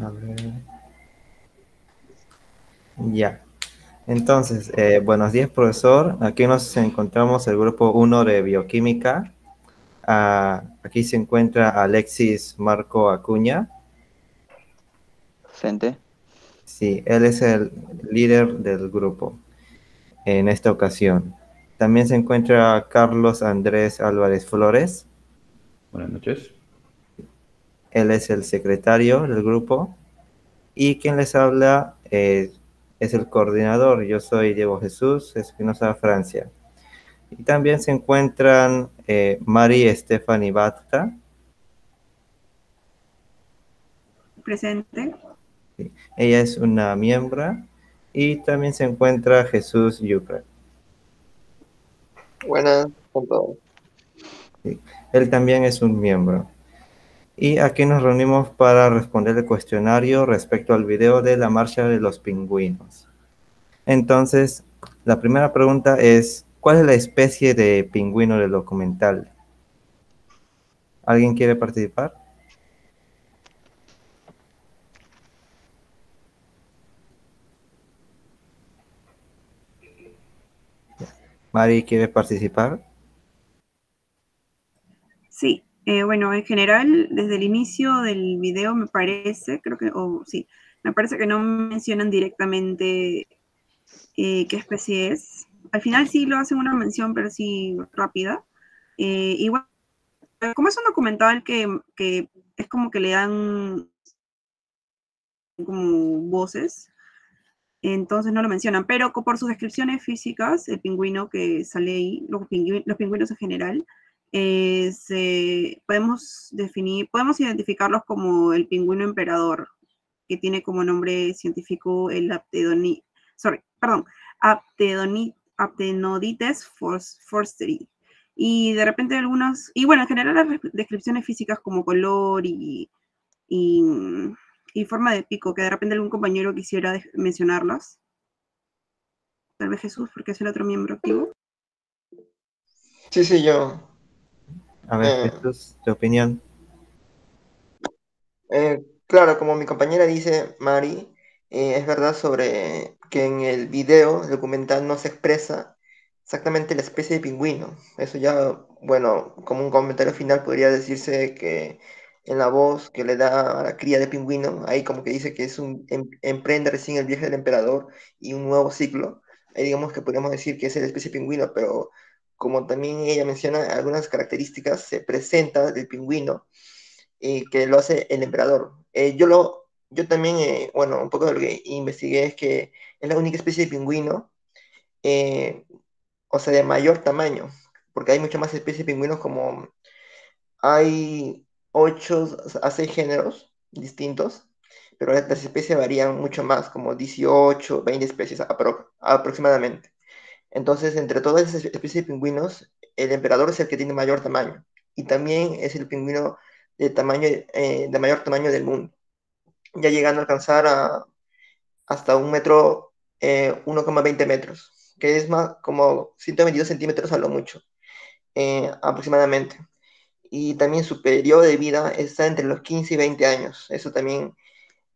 A ver. Ya. Entonces, buenos días, profesor. Aquí nos encontramos el grupo 1 de Bioquímica. Aquí se encuentra Alexis Marco Acuña. Presente. Sí, él es el líder del grupo en esta ocasión. También se encuentra Carlos Andrés Álvarez Flores. Buenas noches. Él es el secretario del grupo. Y quien les habla es el coordinador. Yo soy Diego Jesús Espinosa Francia. Y también se encuentran Mari Stephanie Batta. Presente. Sí, ella es una miembro. Y también se encuentra Jesús Yucra. Buenas con todos. Sí, él también es un miembro. Y aquí nos reunimos para responder el cuestionario respecto al video de la marcha de los pingüinos. Entonces, la primera pregunta es, ¿cuál es la especie de pingüino del documental? ¿Alguien quiere participar? Mari, ¿quiere participar? Sí, bueno, en general, desde el inicio del video me parece, creo que, o sí, me parece que no mencionan directamente qué especie es. Al final sí lo hacen una mención, pero sí rápida. Y bueno, como es un documental que es como que le dan como voces, entonces no lo mencionan, pero por sus descripciones físicas, el pingüino que sale ahí, los pingüinos en general, podemos identificarlos como el pingüino emperador, que tiene como nombre científico el Aptenodites forsteri. Y de repente y bueno, en general las descripciones físicas como color y, y forma de pico, que de repente algún compañero quisiera mencionarlas. Tal vez Jesús, porque es el otro miembro activo. Sí, yo. A ver, Eh, Jesús, tu opinión. claro, como mi compañera dice, Mari, es verdad sobre que en el video, el documental, no se expresa exactamente la especie de pingüino. Eso ya, bueno, como un comentario final podría decirse que en la voz que le da a la cría de pingüino, ahí como que dice que emprende recién el viaje del emperador y un nuevo ciclo. Ahí digamos que podríamos decir que es la especie de pingüino, pero como también ella menciona algunas características, se presenta del pingüino que lo hace el emperador. Yo también, bueno, un poco de lo que investigué es que es la única especie de pingüino, eh, o sea, de mayor tamaño, porque hay muchas más especies de pingüinos como hay 8 a 6 géneros distintos, pero las especies varían mucho más, como 18, 20 especies aproximadamente. Entonces, entre todas esas especies de pingüinos, el emperador es el que tiene mayor tamaño y también es el pingüino de mayor tamaño del mundo, ya llegando a alcanzar hasta un metro, 1,20 metros, que es más como 122 centímetros a lo mucho, aproximadamente. Y también su periodo de vida está entre los 15 y 20 años. Eso también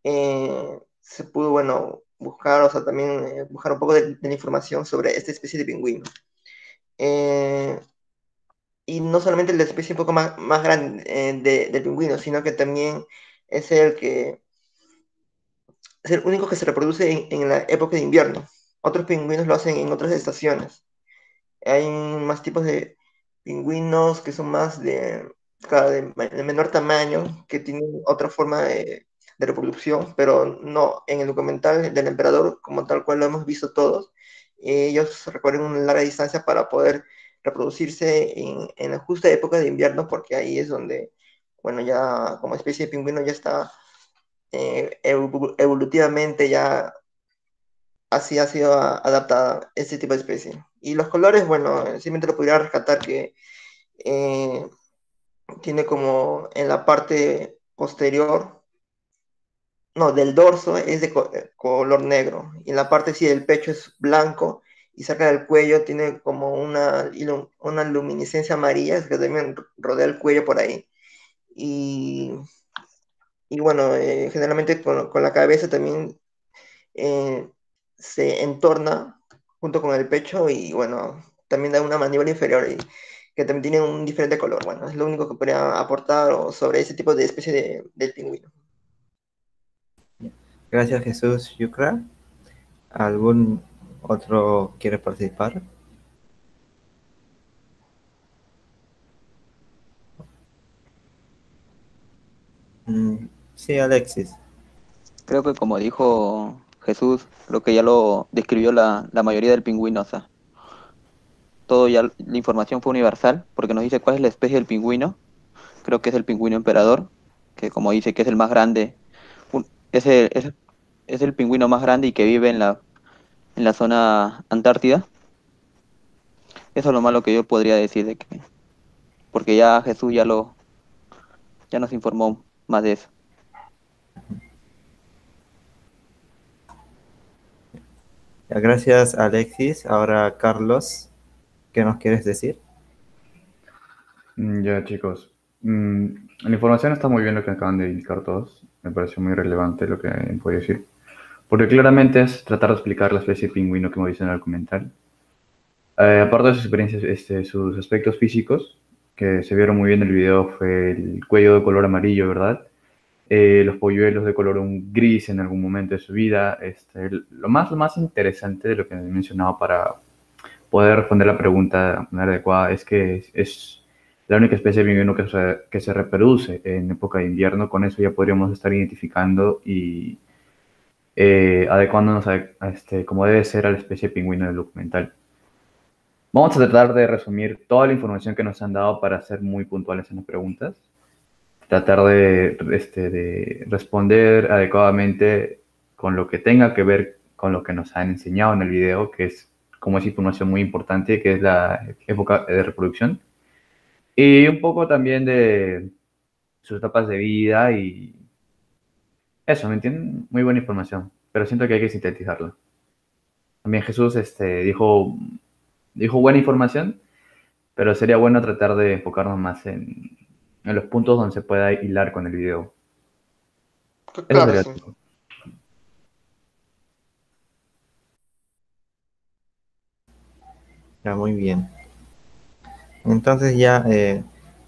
se pudo, bueno, buscar, o sea, también buscar un poco de la información sobre esta especie de pingüino. Eh, y no solamente la especie un poco más grande del pingüino, sino que también es es el único que se reproduce en la época de invierno. Otros pingüinos lo hacen en otras estaciones. Hay más tipos de pingüinos que son más claro, de menor tamaño, que tienen otra forma de reproducción, pero no, en el documental del emperador, como tal cual lo hemos visto todos, ellos recorren una larga distancia para poder reproducirse en la justa época de invierno, porque ahí es donde, bueno, ya como especie de pingüino ya está evolutivamente ya así ha sido adaptada este tipo de especie. Y los colores, bueno, simplemente lo podría rescatar que eh, tiene como en la parte posterior, no, del dorso es de color negro, y en la parte sí del pecho es blanco, y cerca del cuello tiene como una luminiscencia amarilla que también rodea el cuello por ahí. Y Y bueno, generalmente con la cabeza también eh, se entorna junto con el pecho y bueno, también da una mandíbula inferior y que también tiene un diferente color. Bueno, es lo único que podría aportar sobre ese tipo de especie del pingüino. Gracias, Jesús. Yukra, ¿algún otro quiere participar? Sí, Alexis. Creo que como dijo Jesús, creo que ya lo describió la mayoría del pingüino. O sea, todo ya, la información fue universal, porque nos dice cuál es la especie del pingüino. Creo que es el pingüino emperador, que como dice que es el más grande, es el pingüino más grande y que vive en la zona antártida. Eso es lo malo que yo podría decir de que, porque ya Jesús ya nos informó más de eso. Gracias, Alexis. Ahora, Carlos, ¿qué nos quieres decir? Ya, chicos. Mm, la información está muy bien lo que acaban de indicar todos. Me pareció muy relevante lo que puedo decir. Porque claramente es tratar de explicar la especie de pingüino que hemos visto en el documental. Aparte de sus experiencias, sus aspectos físicos, que se vieron muy bien en el video, fue el cuello de color amarillo, ¿verdad? Los polluelos de color un gris en algún momento de su vida. Lo más interesante de lo que he mencionado para poder responder la pregunta de manera adecuada es que es la única especie de pingüino que se reproduce en época de invierno. Con eso ya podríamos estar identificando y adecuándonos como debe ser a la especie de pingüino del documental. Vamos a tratar de resumir toda la información que nos han dado para ser muy puntuales en las preguntas. Tratar de responder adecuadamente con lo que tenga que ver con lo que nos han enseñado en el video, que es como es información muy importante, que es la época de reproducción. Y un poco también de sus etapas de vida y eso, ¿me entienden? Muy buena información, pero siento que hay que sintetizarlo. También Jesús dijo buena información, pero sería bueno tratar de enfocarnos más en los puntos donde se pueda hilar con el video. Eso Claro, sería sí. todo. Ya, muy bien. Entonces ya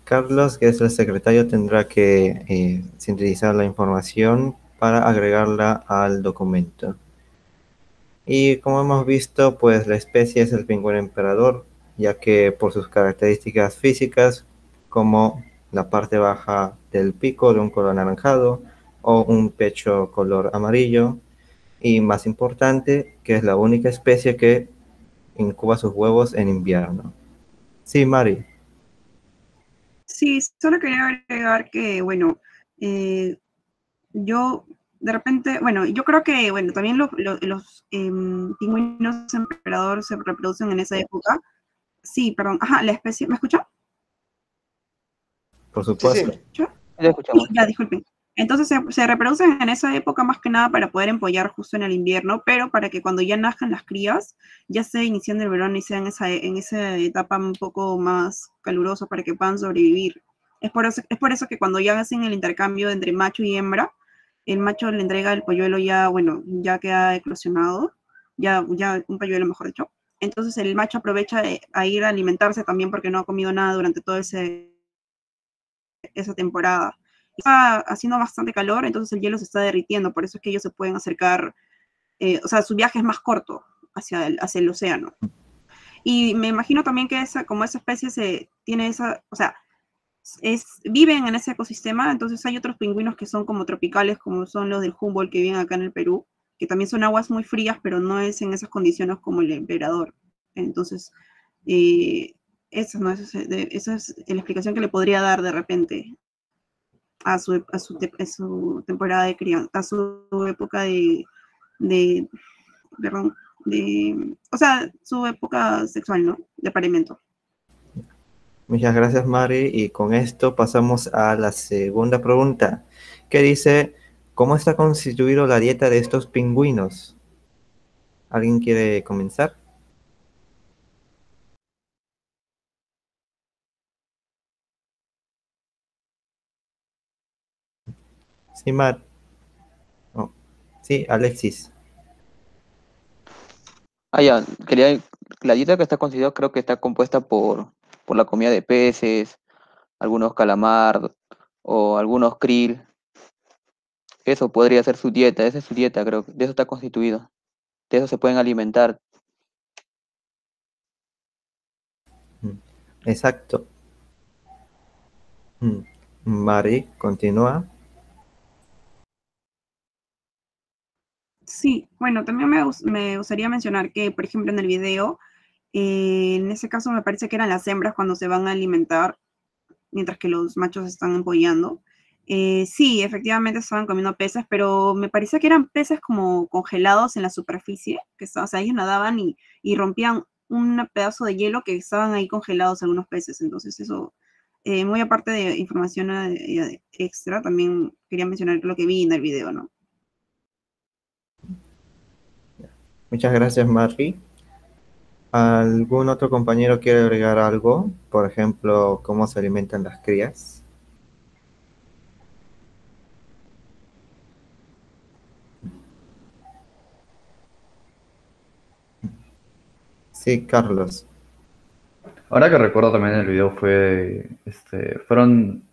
Carlos, que es el secretario, tendrá que sintetizar la información para agregarla al documento. Y como hemos visto, pues la especie es el pingüino emperador, ya que por sus características físicas, como la parte baja del pico de un color anaranjado o un pecho color amarillo, y más importante, que es la única especie que incuba sus huevos en invierno. Sí, Mari. Sí, solo quería agregar que, bueno, eh, yo de repente, bueno, yo creo que, bueno, también los pingüinos emperador se reproducen en esa época. Sí, perdón, ajá, la especie, ¿me escucha? Por Sí, sí. supuesto. ¿Escucha? Ya Sí, escuchamos. ya, disculpen. Entonces se reproducen en esa época más que nada para poder empollar justo en el invierno, pero para que cuando ya nazcan las crías, ya se iniciando el verano y sea en esa etapa un poco más calurosa para que puedan sobrevivir. Es por eso que cuando ya hacen el intercambio entre macho y hembra, el macho le entrega el polluelo ya, bueno, ya queda eclosionado, ya un polluelo mejor dicho. Entonces el macho aprovecha a ir a alimentarse también porque no ha comido nada durante toda esa temporada. Está haciendo bastante calor, entonces el hielo se está derritiendo, por eso es que ellos se pueden acercar, o sea, su viaje es más corto hacia el océano. Y me imagino también que como esa especie tiene esa, o sea, viven en ese ecosistema, entonces hay otros pingüinos que son como tropicales, como son los del Humboldt que viven acá en el Perú, que también son aguas muy frías, pero no es en esas condiciones como el emperador. Entonces, eh, esa, ¿no? Esa es la explicación que le podría dar de repente a su temporada de crianza, a su época de, perdón, o sea, su época sexual, ¿no? De apareamiento. Muchas gracias, Mari. Y con esto pasamos a la segunda pregunta, que dice, ¿cómo está constituido la dieta de estos pingüinos? ¿Alguien quiere comenzar? Sí, Mar. Oh, sí, Alexis. Ah, ya, la dieta que está considerada creo que está compuesta por la comida de peces, algunos calamar o algunos krill. Eso podría ser su dieta, esa es su dieta, creo, de eso está constituido. De eso se pueden alimentar. Mm, exacto. Mm, Mari, continúa. Sí, bueno, también me gustaría mencionar que, por ejemplo, en el video, en ese caso me parece que eran las hembras cuando se van a alimentar, mientras que los machos están empollando. Sí, efectivamente estaban comiendo peces, pero me parece que eran peces como congelados en la superficie, o sea, ellos nadaban y rompían un pedazo de hielo que estaban ahí congelados algunos peces. Entonces eso, muy aparte de información extra, también quería mencionar lo que vi en el video, ¿no? Muchas gracias, Mari. ¿Algún otro compañero quiere agregar algo? Por ejemplo, cómo se alimentan las crías. Sí, Carlos. Ahora que recuerdo también el video fueron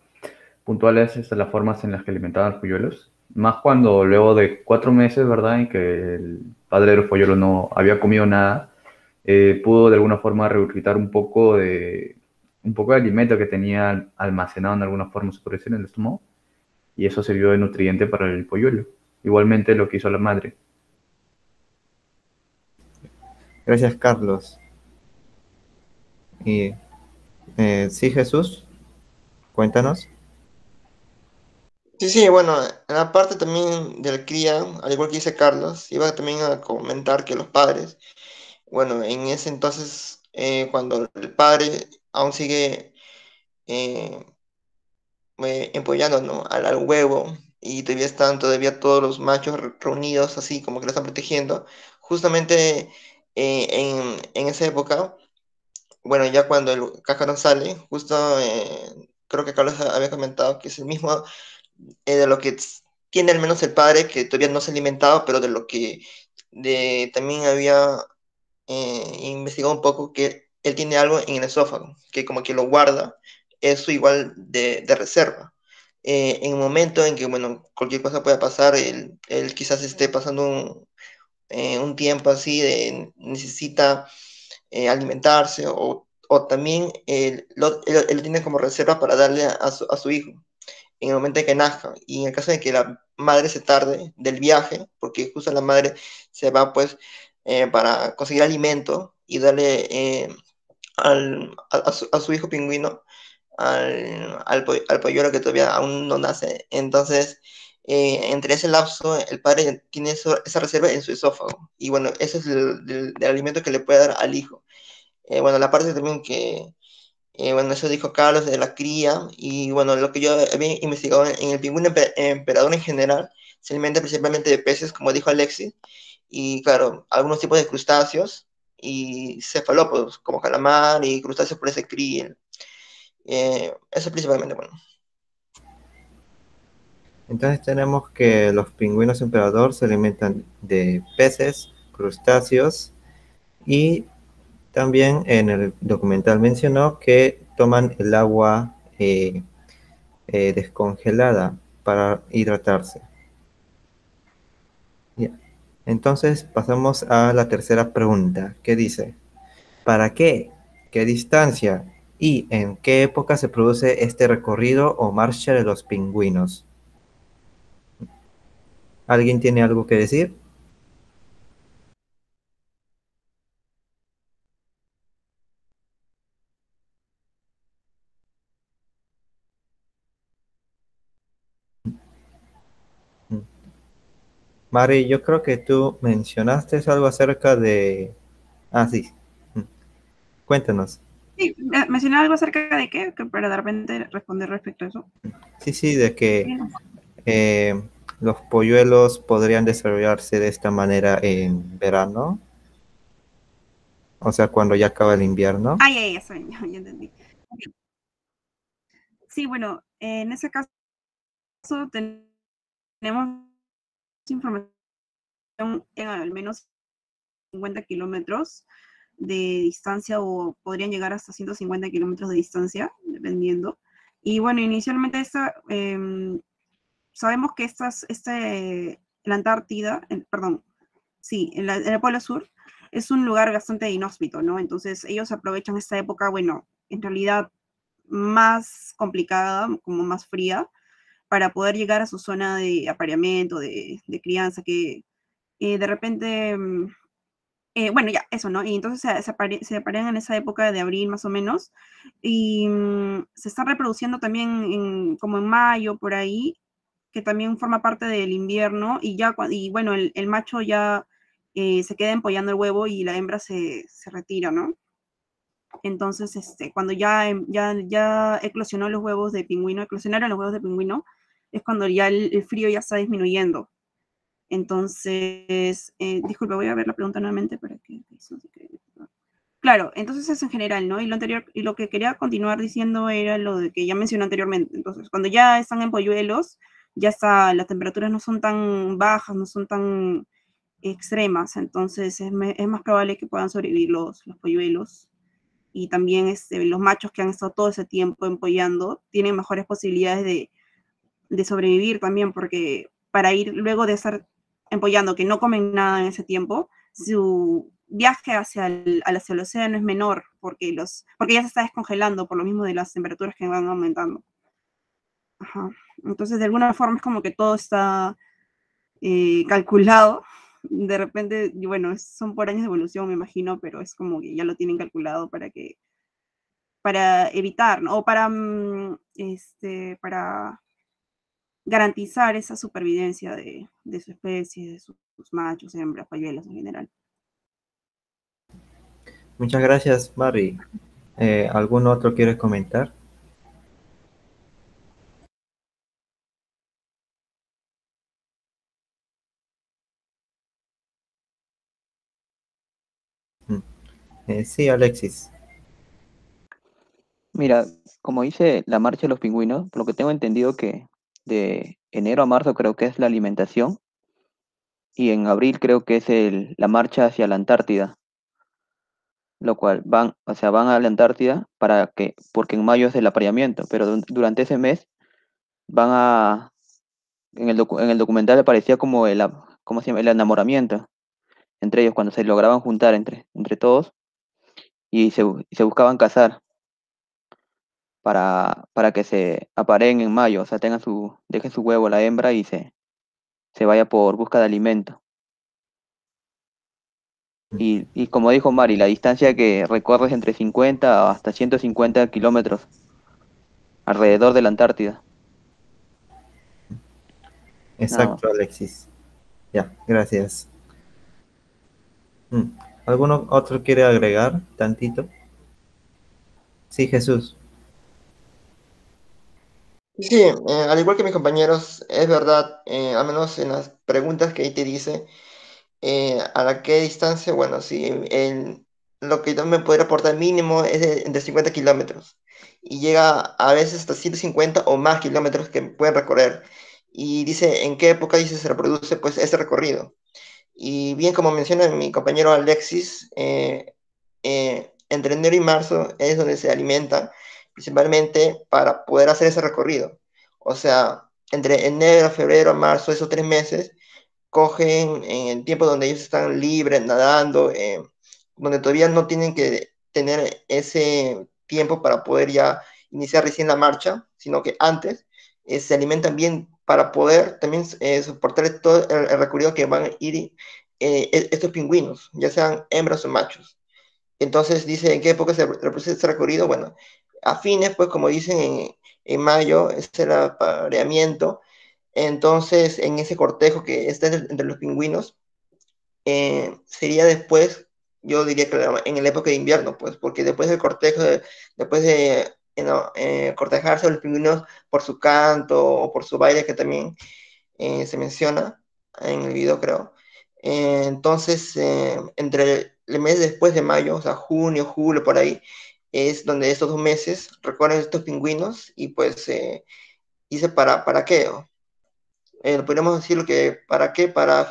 puntuales las formas en las que alimentaban a los polluelos. Más cuando luego de 4 meses, ¿verdad? En que el padre de los polluelos no había comido nada, pudo de alguna forma regurgitar un poco de alimento que tenía almacenado en alguna forma, se puede decir, en el estómago, y eso sirvió de nutriente para el polluelo. Igualmente lo que hizo la madre. Gracias, Carlos. Y sí, Jesús, cuéntanos. Sí, sí, bueno, en la parte también del cría, al igual que dice Carlos, iba también a comentar que los padres, bueno, en ese entonces, cuando el padre aún sigue eh, empollando, ¿no? Al huevo y todavía están todavía todos los machos reunidos así como que lo están protegiendo, justamente en esa época, bueno, ya cuando el cascarón sale, justo creo que Carlos había comentado que es el mismo de lo que tiene al menos el padre, que todavía no se ha alimentado, pero de lo que también había investigado un poco, que él tiene algo en el esófago, que como que lo guarda, eso igual de reserva. En el momento en que, bueno, cualquier cosa pueda pasar, él quizás esté pasando un tiempo así de necesita alimentarse o también él lo tiene como reserva para darle a su hijo en el momento en que nazca. Y en el caso de que la madre se tarde del viaje, porque justo la madre se va pues para conseguir alimento y darle a su hijo pingüino, al polluelo que todavía aún no nace. Entonces, entre ese lapso, el padre tiene esa reserva en su esófago. Y bueno, ese es el alimento que le puede dar al hijo. Bueno, la parte también que bueno, eso dijo Carlos de la cría. Y bueno, lo que yo había investigado en el pingüino emperador en general, se alimenta principalmente de peces, como dijo Alexis, y claro, algunos tipos de crustáceos y cefalópodos, como calamar y crustáceos por ese krill. Eso principalmente, bueno. Entonces tenemos que los pingüinos emperador se alimentan de peces, crustáceos y también en el documental mencionó que toman el agua descongelada para hidratarse. Ya. Entonces pasamos a la tercera pregunta, que dice, ¿para qué? ¿Qué distancia? ¿Y en qué época se produce este recorrido o marcha de los pingüinos? ¿Alguien tiene algo que decir? Mari, yo creo que tú mencionaste algo acerca de... Ah, sí. Cuéntanos. Sí, mencionar algo acerca de qué, que para de repente responder respecto a eso. Sí, sí, de que eh, los polluelos podrían desarrollarse de esta manera en verano, o sea, cuando ya acaba el invierno. Ah, ya entendí. Sí, bueno, en ese caso tenemos información en al menos 50 kilómetros de distancia o podrían llegar hasta 150 kilómetros de distancia, dependiendo. Y bueno, inicialmente sabemos que la Antártida, perdón, sí, en el Polo Sur es un lugar bastante inhóspito, ¿no? Entonces ellos aprovechan esta época, bueno, en realidad más complicada, como más fría, para poder llegar a su zona de apareamiento, de crianza, que de repente, bueno, ya, eso, ¿no? Y entonces se aparean en esa época de abril más o menos, y se está reproduciendo también como en mayo, por ahí, que también forma parte del invierno, y bueno, el macho ya se queda empollando el huevo y la hembra se retira, ¿no? Entonces, cuando ya eclosionó los huevos de pingüino, eclosionaron los huevos de pingüino, es cuando ya el frío ya está disminuyendo. Entonces, disculpe, voy a ver la pregunta nuevamente para que... Claro, entonces es en general, ¿no? Y lo que quería continuar diciendo era lo de que ya mencioné anteriormente. Entonces, cuando ya están en polluelos, las temperaturas no son tan bajas, no son tan extremas, entonces es más probable que puedan sobrevivir los polluelos. Y también los machos que han estado todo ese tiempo empollando tienen mejores posibilidades de sobrevivir también, porque para ir luego de estar empollando, que no comen nada en ese tiempo, su viaje hacia el océano es menor, porque ya se está descongelando por lo mismo de las temperaturas que van aumentando. Ajá. Entonces, de alguna forma es como que todo está calculado. De repente, bueno, son por años de evolución, me imagino, pero es como que ya lo tienen calculado para evitar, ¿no? O para garantizar esa supervivencia de su especie, de sus machos, hembras, polluelos en general. Muchas gracias, Mari. ¿Algún otro quiere comentar? Sí, Alexis. Mira, como dice la marcha de los pingüinos, por lo que tengo entendido que de enero a marzo creo que es la alimentación y en abril creo que es la marcha hacia la Antártida, lo cual o sea, van a la Antártida porque en mayo es el apareamiento, pero durante ese mes van en el documental aparecía como ¿cómo se llama? El enamoramiento entre ellos cuando se lograban juntar entre todos y se buscaban casar para que se apareen en mayo, o sea, dejen su huevo la hembra y se vaya por busca de alimento. Y como dijo Mari, la distancia que recorres entre 50 hasta 150 kilómetros alrededor de la Antártida. Nada más. Exacto, Alexis. Ya, gracias. ¿Alguno otro quiere agregar tantito? Sí, Jesús. Sí, al igual que mis compañeros, es verdad, al menos en las preguntas que ahí te dice, a la qué distancia, bueno, sí, lo que yo me podría aportar mínimo es entre 50 kilómetros y llega a veces hasta 150 o más kilómetros que pueden recorrer. Y dice en qué época dice se reproduce pues ese recorrido. Y bien, como menciona mi compañero Alexis, entre enero y marzo es donde se alimenta, principalmente para poder hacer ese recorrido. O sea, entre enero, febrero, marzo, esos 3 meses, cogen en el tiempo donde ellos están libres, nadando, donde todavía no tienen que tener ese tiempo para poder ya iniciar recién la marcha, sino que antes se alimentan bien para poder también soportar todo el recorrido que van a ir estos pingüinos, ya sean hembras o machos. Entonces dice en qué época se reproduce ese recorrido. Bueno, a fines, pues como dicen en mayo, es el apareamiento. Entonces, en ese cortejo que está entre los pingüinos, sería después, yo diría que en la época de invierno, pues, porque después del cortejo, después de cortejarse a los pingüinos por su canto o por su baile, que también se menciona en el video, creo. Entonces, entre el mes después de mayo, o sea, junio, julio, por ahí, es donde estos 2 meses recorren estos pingüinos y pues dice para qué. podríamos decir que ¿para qué? Para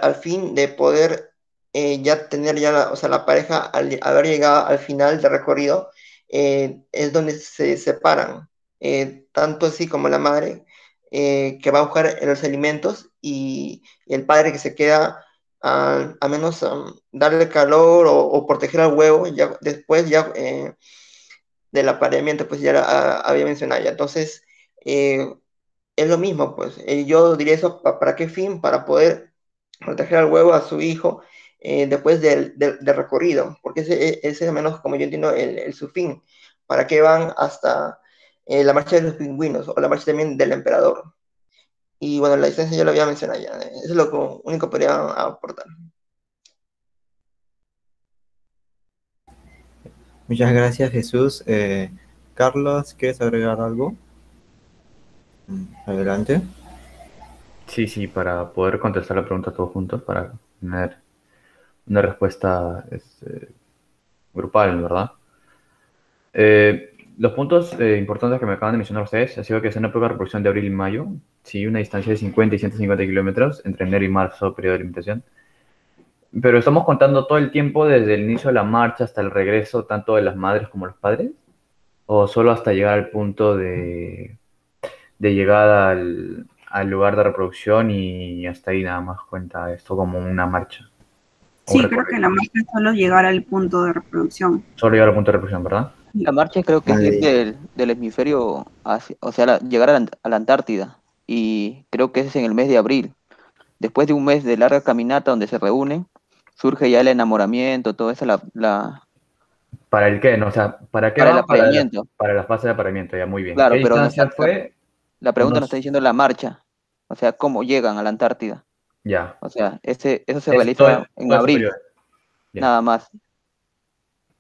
al fin de poder ya tener ya o sea, la pareja al haber llegado al final del recorrido, es donde se separan, tanto así como la madre que va a buscar los alimentos y el padre que se queda a menos darle calor o proteger al huevo, ya después ya del apareamiento, pues ya había mencionado ya. Entonces, eh, es lo mismo, pues. Yo diría eso, ¿para qué fin? Para poder proteger al huevo a su hijo después del recorrido, porque ese es al menos, como yo entiendo, su fin. ¿Para qué van hasta la marcha de los pingüinos o la marcha también del emperador? Y bueno, la distancia ya lo había mencionado ya. Eso es lo único que podría aportar. Muchas gracias, Jesús. Carlos, ¿quieres agregar algo? Adelante. Sí, sí, para poder contestar la pregunta todos juntos, para tener una respuesta grupal, ¿verdad? Los puntos importantes que me acaban de mencionar ustedes ha sido que es una época de reproducción de abril y mayo, sí, una distancia de 50 y 150 kilómetros entre enero y marzo, periodo de alimentación. Pero estamos contando todo el tiempo desde el inicio de la marcha hasta el regreso, tanto de las madres como los padres, o solo hasta llegar al punto de llegada al lugar de reproducción y hasta ahí nada más cuenta esto como una marcha. Un Sí, creo recorrido. que la marca es solo llegar al punto de reproducción. Solo llegar al punto de reproducción, ¿verdad? La marcha creo que es ir del hemisferio hacia, o sea, llegar a la Antártida. Y creo que es en el mes de abril. Después de un mes de larga caminata donde se reúnen, surge ya el enamoramiento, todo eso, ¿Para el qué? No, o sea, ¿para qué para el van? apareamiento. Para la fase de apareamiento, ya muy bien. ¿Qué Claro, pero nos distancia falta, fue? la pregunta nos está diciendo la marcha. O sea, cómo llegan a la Antártida. Ya. O sea, eso se Es todo, realiza en todo ese abril, periodo. Ya. nada más.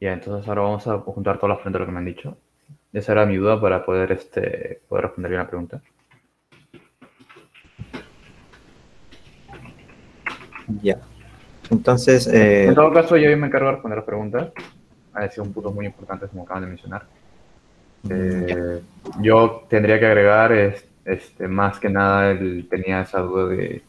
Ya, entonces ahora vamos a juntar todas las preguntas de lo que me han dicho. Esa era mi duda para poder, poder responder bien la pregunta. Ya. Entonces, En todo caso, yo me encargo de responder las preguntas. Ha sido un punto muy importante, como acaban de mencionar. Yo tendría que agregar, más que nada, tenía esa duda de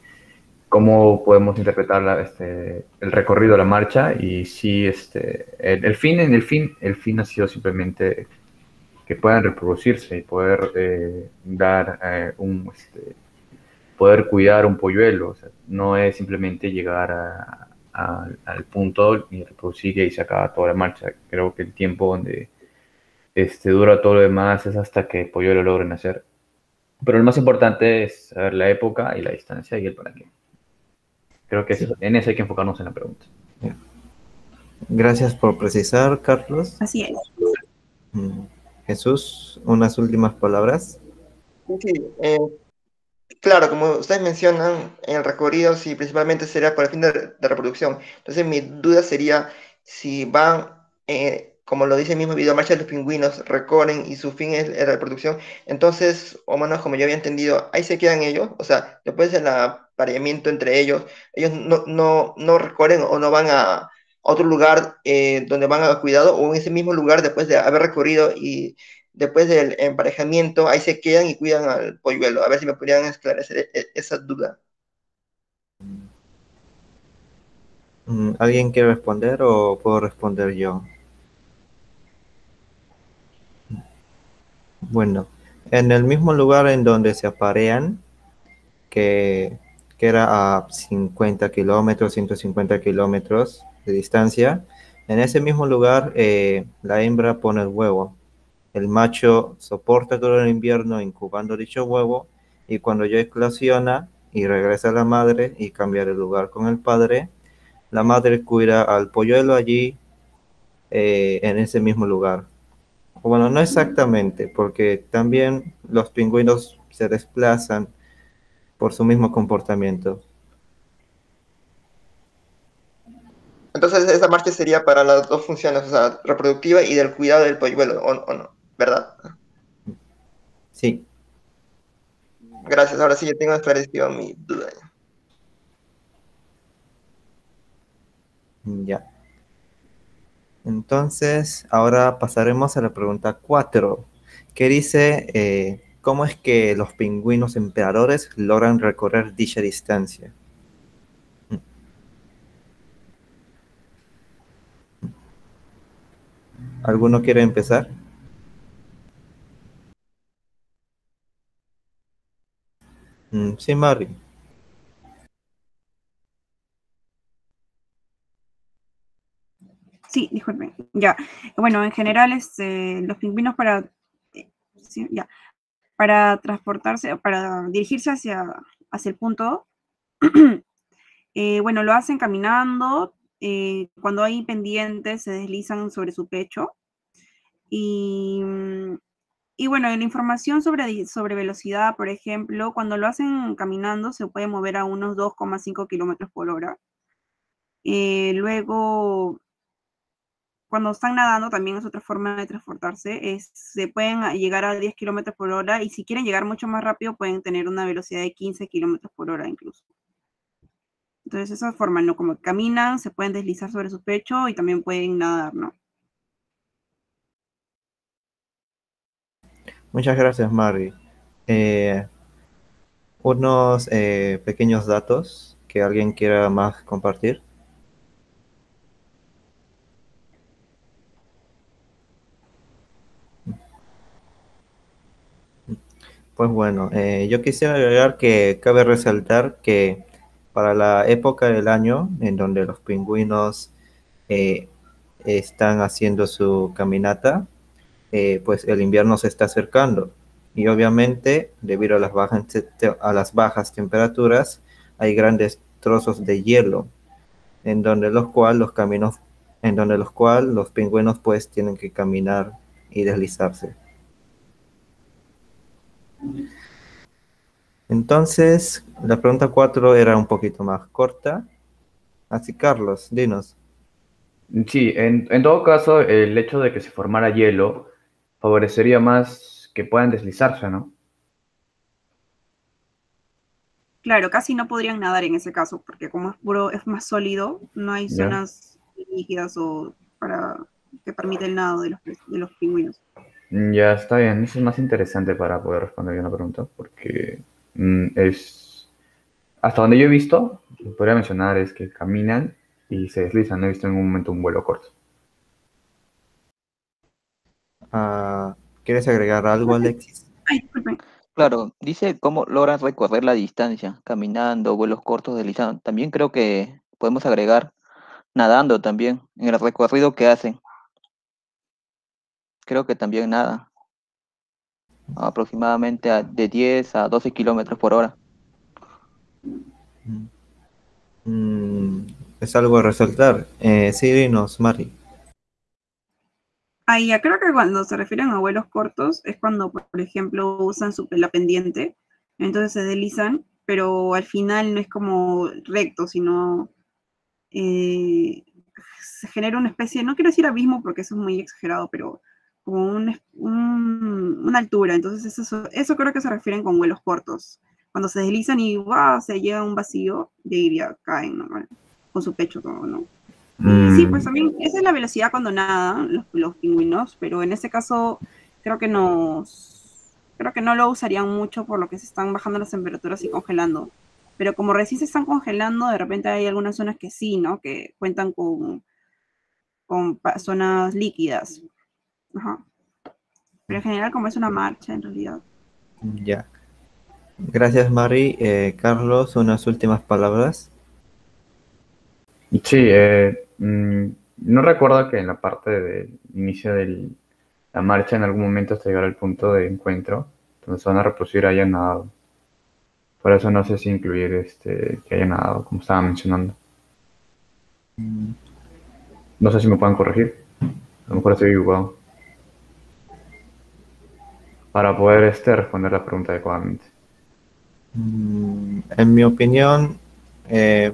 cómo podemos interpretar el recorrido de la marcha y si el fin ha sido simplemente que puedan reproducirse y poder dar poder cuidar un polluelo. O sea, no es simplemente llegar al punto y reproducir y ahí se acaba toda la marcha. Creo que el tiempo donde dura todo lo demás es hasta que el polluelo logre nacer. Pero lo más importante es saber la época y la distancia y el para qué. Creo que en eso hay que enfocarnos en la pregunta. gracias por precisar, Carlos. Así es. Jesús, unas últimas palabras. Sí, claro, como ustedes mencionan, el recorrido sí principalmente sería para el fin de reproducción. Entonces mi duda sería si van, como lo dice el mismo video, marcha de los pingüinos, recorren y su fin es la reproducción. Entonces, o menos como yo había entendido, ahí se quedan ellos. O sea, después del apareamiento entre ellos no recorren o no van a otro lugar donde van a cuidado o en ese mismo lugar después de haber recorrido y después del emparejamiento, ahí se quedan y cuidan al polluelo. A ver si me podrían esclarecer esa duda. ¿Alguien quiere responder o puedo responder yo? Bueno, en el mismo lugar en donde se aparean, que, que era a 50 kilómetros, 150 kilómetros de distancia, en ese mismo lugar la hembra pone el huevo. El macho soporta todo el invierno incubando dicho huevo y cuando ya eclosiona y regresa a la madre y cambia de lugar con el padre, la madre cuida al polluelo allí en ese mismo lugar. Bueno, no exactamente, porque también los pingüinos se desplazan por su mismo comportamiento. Entonces esa marcha sería para las dos funciones, o sea, reproductiva y del cuidado del polluelo, o no, ¿verdad? Sí, Gracias, ahora sí ya tengo esclarecido mi duda. ya. Entonces, ahora pasaremos a la pregunta 4, que dice, ¿Cómo es que los pingüinos emperadores logran recorrer dicha distancia? ¿Alguno quiere empezar? Sí, Mari. Sí, disculpen. Ya. Bueno, en general, los pingüinos sí, ya, para transportarse, para dirigirse hacia el punto, bueno, lo hacen caminando. Cuando hay pendientes, se deslizan sobre su pecho. Y, y bueno, la información sobre velocidad, por ejemplo, cuando lo hacen caminando, se puede mover a unos 2,5 kilómetros por hora. Luego, cuando están nadando, también es otra forma de transportarse. Se pueden llegar a 10 kilómetros por hora y si quieren llegar mucho más rápido, pueden tener una velocidad de 15 kilómetros por hora incluso. Entonces, esa forma, ¿no? Como que caminan, se pueden deslizar sobre su pecho y también pueden nadar, ¿no? Muchas gracias, Mari. Eh, unos pequeños datos que alguien quiera más compartir. Pues bueno, yo quisiera agregar que cabe resaltar que para la época del año en donde los pingüinos eh, están haciendo su caminata, pues el invierno se está acercando y obviamente debido a las bajas temperaturas hay grandes trozos de hielo en donde los cuales los pingüinos pues tienen que caminar y deslizarse. Entonces, la pregunta 4 era un poquito más corta. Así, Carlos, dinos. Sí, en todo caso, el hecho de que se formara hielo favorecería más que puedan deslizarse, ¿no? Claro, casi no podrían nadar en ese caso, porque como es puro, es más sólido, no hay ¿Ya? zonas líquidas o que permite el nado de los pingüinos. Ya está bien, eso es más interesante para poder responder bien la pregunta, porque es, hasta donde yo he visto, lo que podría mencionar es que caminan y se deslizan, no he visto en ningún momento un vuelo corto. Ah, ¿quieres agregar algo, Alexis? Ay, disculpen. Claro, dice cómo logran recorrer la distancia, caminando, vuelos cortos, deslizando. También creo que podemos agregar nadando también en el recorrido que hacen. Creo que también nada, aproximadamente de 10 a 12 kilómetros por hora. Mm, mm, es algo a resaltar. Sí, dinos, Mari. Ahí ya creo que cuando se refieren a vuelos cortos es cuando, por ejemplo, usan la pendiente, entonces se deslizan, pero al final no es como recto, sino eh, se genera una especie, no quiero decir abismo porque eso es muy exagerado, pero como una altura. Entonces eso creo que se refieren con vuelos cortos. Cuando se deslizan y ¡wow! Se llega a un vacío, y ahí ya caen, ¿no? Con su pecho todo, ¿no? Y sí, pues Mm, también esa es la velocidad cuando nadan los pingüinos, pero en este caso creo que creo que no lo usarían mucho por lo que se están bajando las temperaturas y congelando. Pero como recién se están congelando, de repente hay algunas zonas que sí, ¿no? Que cuentan con zonas líquidas. Ajá. Pero en general, como es una marcha, en realidad. Ya. Gracias, Mari. Carlos, unas últimas palabras. sí, no recuerdo que en la parte del inicio de la marcha en algún momento hasta llegar al punto de encuentro, donde se van a reproducir hayan nadado. Por eso no sé si incluir que haya nadado, como estaba mencionando. Mm, No sé si me pueden corregir. A lo mejor estoy equivocado. Para poder responder la pregunta adecuadamente. En mi opinión, eh,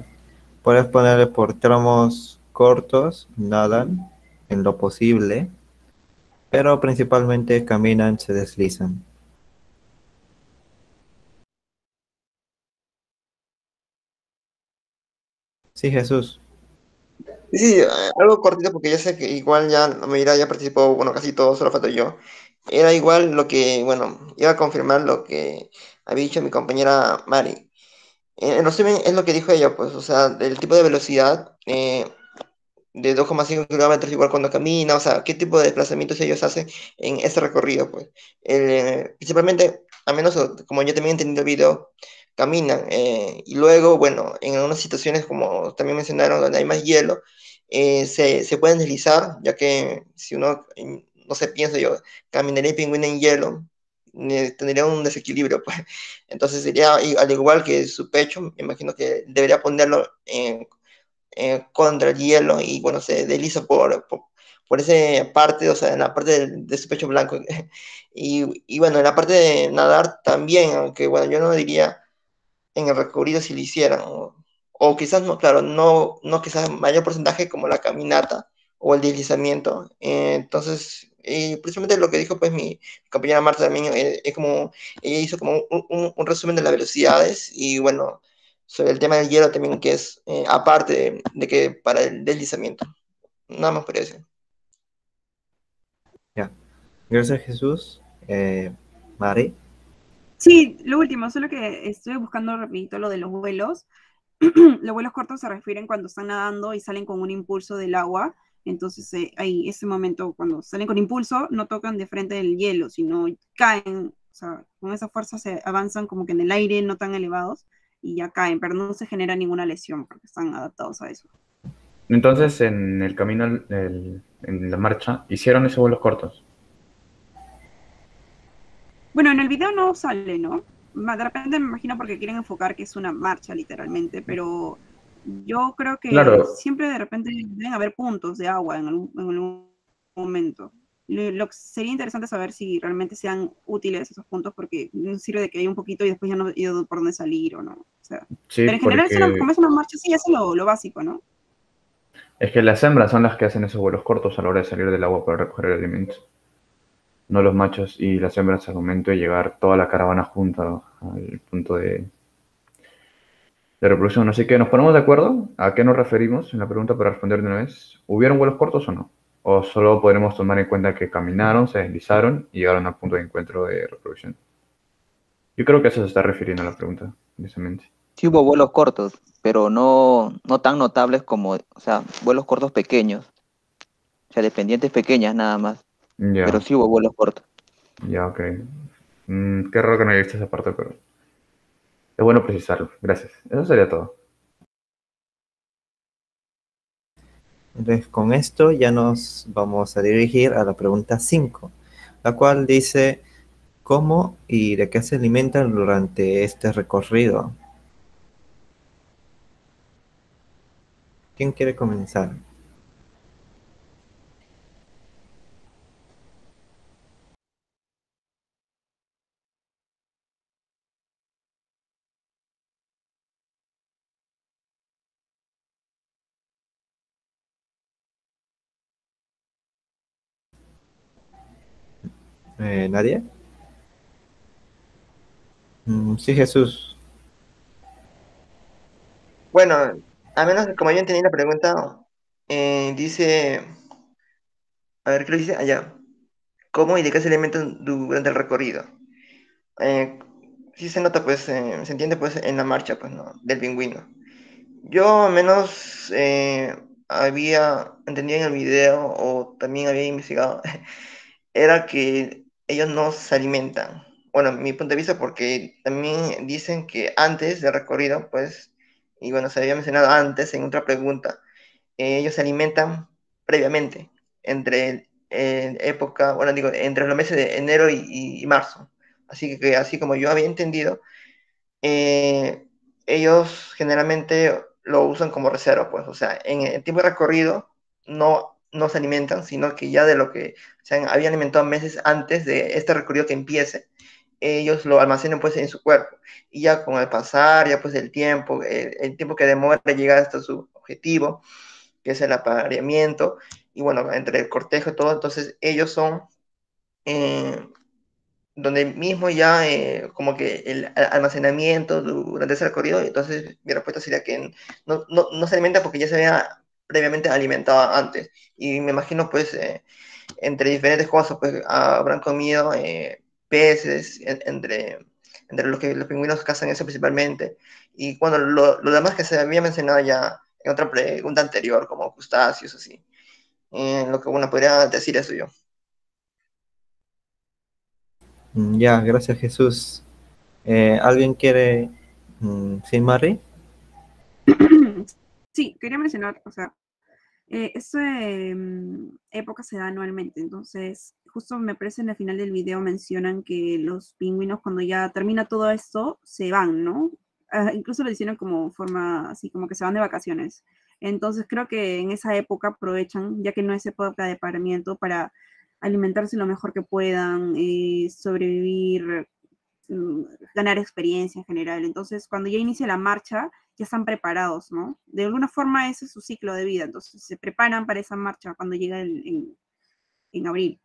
puedes ponerle por tramos cortos, nadan en lo posible, pero principalmente caminan, se deslizan. Sí, Jesús. Sí, algo cortito porque yo sé que igual ya la mayoría ya participó, bueno, casi todos, solo falto yo. era igual lo que, bueno, iba a confirmar lo que había dicho mi compañera Mari. En resumen, es lo que dijo ella, pues, o sea, el tipo de velocidad de 2,5 kilómetros igual cuando camina, o sea, qué tipo de desplazamientos ellos hacen en ese recorrido, pues. Principalmente, al menos como yo también he entendido el video, caminan y luego, bueno, en algunas situaciones, como también mencionaron, donde hay más hielo, se pueden deslizar, ya que si uno, no sé, pienso yo, caminaría el pingüino en hielo, tendría un desequilibrio, pues. Entonces sería, al igual que su pecho, me imagino que debería ponerlo contra el hielo y bueno, se desliza por esa parte, o sea, en la parte de su pecho blanco. Y bueno, en la parte de nadar también, aunque bueno, yo no diría en el recorrido si lo hicieran, o quizás no, claro, no quizás mayor porcentaje como la caminata o el deslizamiento. Entonces, precisamente lo que dijo pues mi compañera Marta también es como, ella hizo como un resumen de las velocidades y bueno, sobre el tema del hielo también que es aparte de que para el deslizamiento. Nada más por eso. Ya. Gracias, Jesús. Mari. Sí, lo último, solo que estoy buscando rapidito lo de los vuelos. Los vuelos cortos se refieren cuando están nadando y salen con un impulso del agua. Entonces, ahí, ese momento, cuando salen con impulso, no tocan de frente del hielo, sino caen. O sea, con esa fuerza se avanzan como que en el aire, no tan elevados, y ya caen, pero no se genera ninguna lesión porque están adaptados a eso. Entonces, en el camino, en la marcha, hicieron esos vuelos cortos. Bueno, en el video no sale, ¿no? De repente me imagino porque quieren enfocar que es una marcha, literalmente, pero yo creo que Claro, siempre de repente deben haber puntos de agua en algún momento. Lo que sería interesante saber si realmente sean útiles esos puntos, porque no sirve de que hay un poquito y después ya no hay por dónde salir o no. O sea, sí, pero en general, porque como es una marcha, sí, eso es lo básico, ¿no? es que las hembras son las que hacen esos vuelos cortos a la hora de salir del agua para recoger el alimento. No los machos y las hembras al momento de llegar toda la caravana junta al punto de reproducción. Así que nos ponemos de acuerdo a qué nos referimos en la pregunta para responder de una vez. ¿Hubieron vuelos cortos o no? ¿O solo podremos tomar en cuenta que caminaron, se deslizaron y llegaron al punto de encuentro de reproducción? Yo creo que eso se está refiriendo a la pregunta, precisamente. Sí hubo vuelos cortos, pero no tan notables como, o sea, vuelos cortos pequeños, o sea, dependientes pequeñas nada más, pero Ya, sí hubo vuelos cortos. ya, ok. Qué raro que no haya visto esa parte, pero es bueno precisarlo. Gracias. Eso sería todo. Entonces, con esto ya nos vamos a dirigir a la pregunta 5, la cual dice, ¿cómo y de qué se alimentan durante este recorrido? ¿Quién quiere comenzar? ¿Nadie? Sí, Jesús. Bueno, a menos como yo entendí la pregunta, dice, a ver, ¿qué lo dice? Allá. ¿Cómo y de qué se alimentan durante el recorrido? Eh, sí se nota, pues, se entiende, pues, en la marcha, pues, ¿no? Del pingüino. Yo al menos había entendido en el video o también había investigado, era que ellos no se alimentan. Bueno, mi punto de vista, porque también dicen que antes del recorrido, pues, y bueno, se había mencionado antes en otra pregunta, ellos se alimentan previamente, entre época, bueno, digo, entre los meses de enero y marzo. Así que así como yo había entendido, eh, ellos generalmente lo usan como reserva, pues, o sea, en el tiempo de recorrido no se alimentan, sino que ya de lo que se habían alimentado meses antes de este recorrido que empiece, ellos lo almacenan pues en su cuerpo. Y ya con el pasar, ya pues el tiempo, el tiempo que demora llegar hasta su objetivo, que es el apareamiento, y bueno, entre el cortejo y todo, entonces ellos son eh, donde mismo ya como que el almacenamiento durante ese recorrido, entonces mi respuesta sería que no se alimenta porque ya se había previamente alimentado antes. Y me imagino pues entre diferentes cosas, pues habrán comido peces, entre los que los pingüinos cazan eso principalmente. Y bueno, lo demás que se había mencionado ya en otra pregunta anterior, como crustáceos, así. Lo que uno podría decir eso yo. Ya, gracias Jesús. ¿Alguien quiere? ¿Sí, Mari? Sí, quería mencionar, o sea, esta época se da anualmente, entonces justo me parece en el final del video mencionan que los pingüinos cuando ya termina todo esto se van, ¿no? Incluso lo hicieron como forma así, como que se van de vacaciones. Entonces creo que en esa época aprovechan, ya que no es época de paramiento, para alimentarse lo mejor que puedan, sobrevivir, mm, ganar experiencia en general. Entonces, cuando ya inicia la marcha, ya están preparados, ¿no? De alguna forma ese es su ciclo de vida, entonces se preparan para esa marcha cuando llega en abril.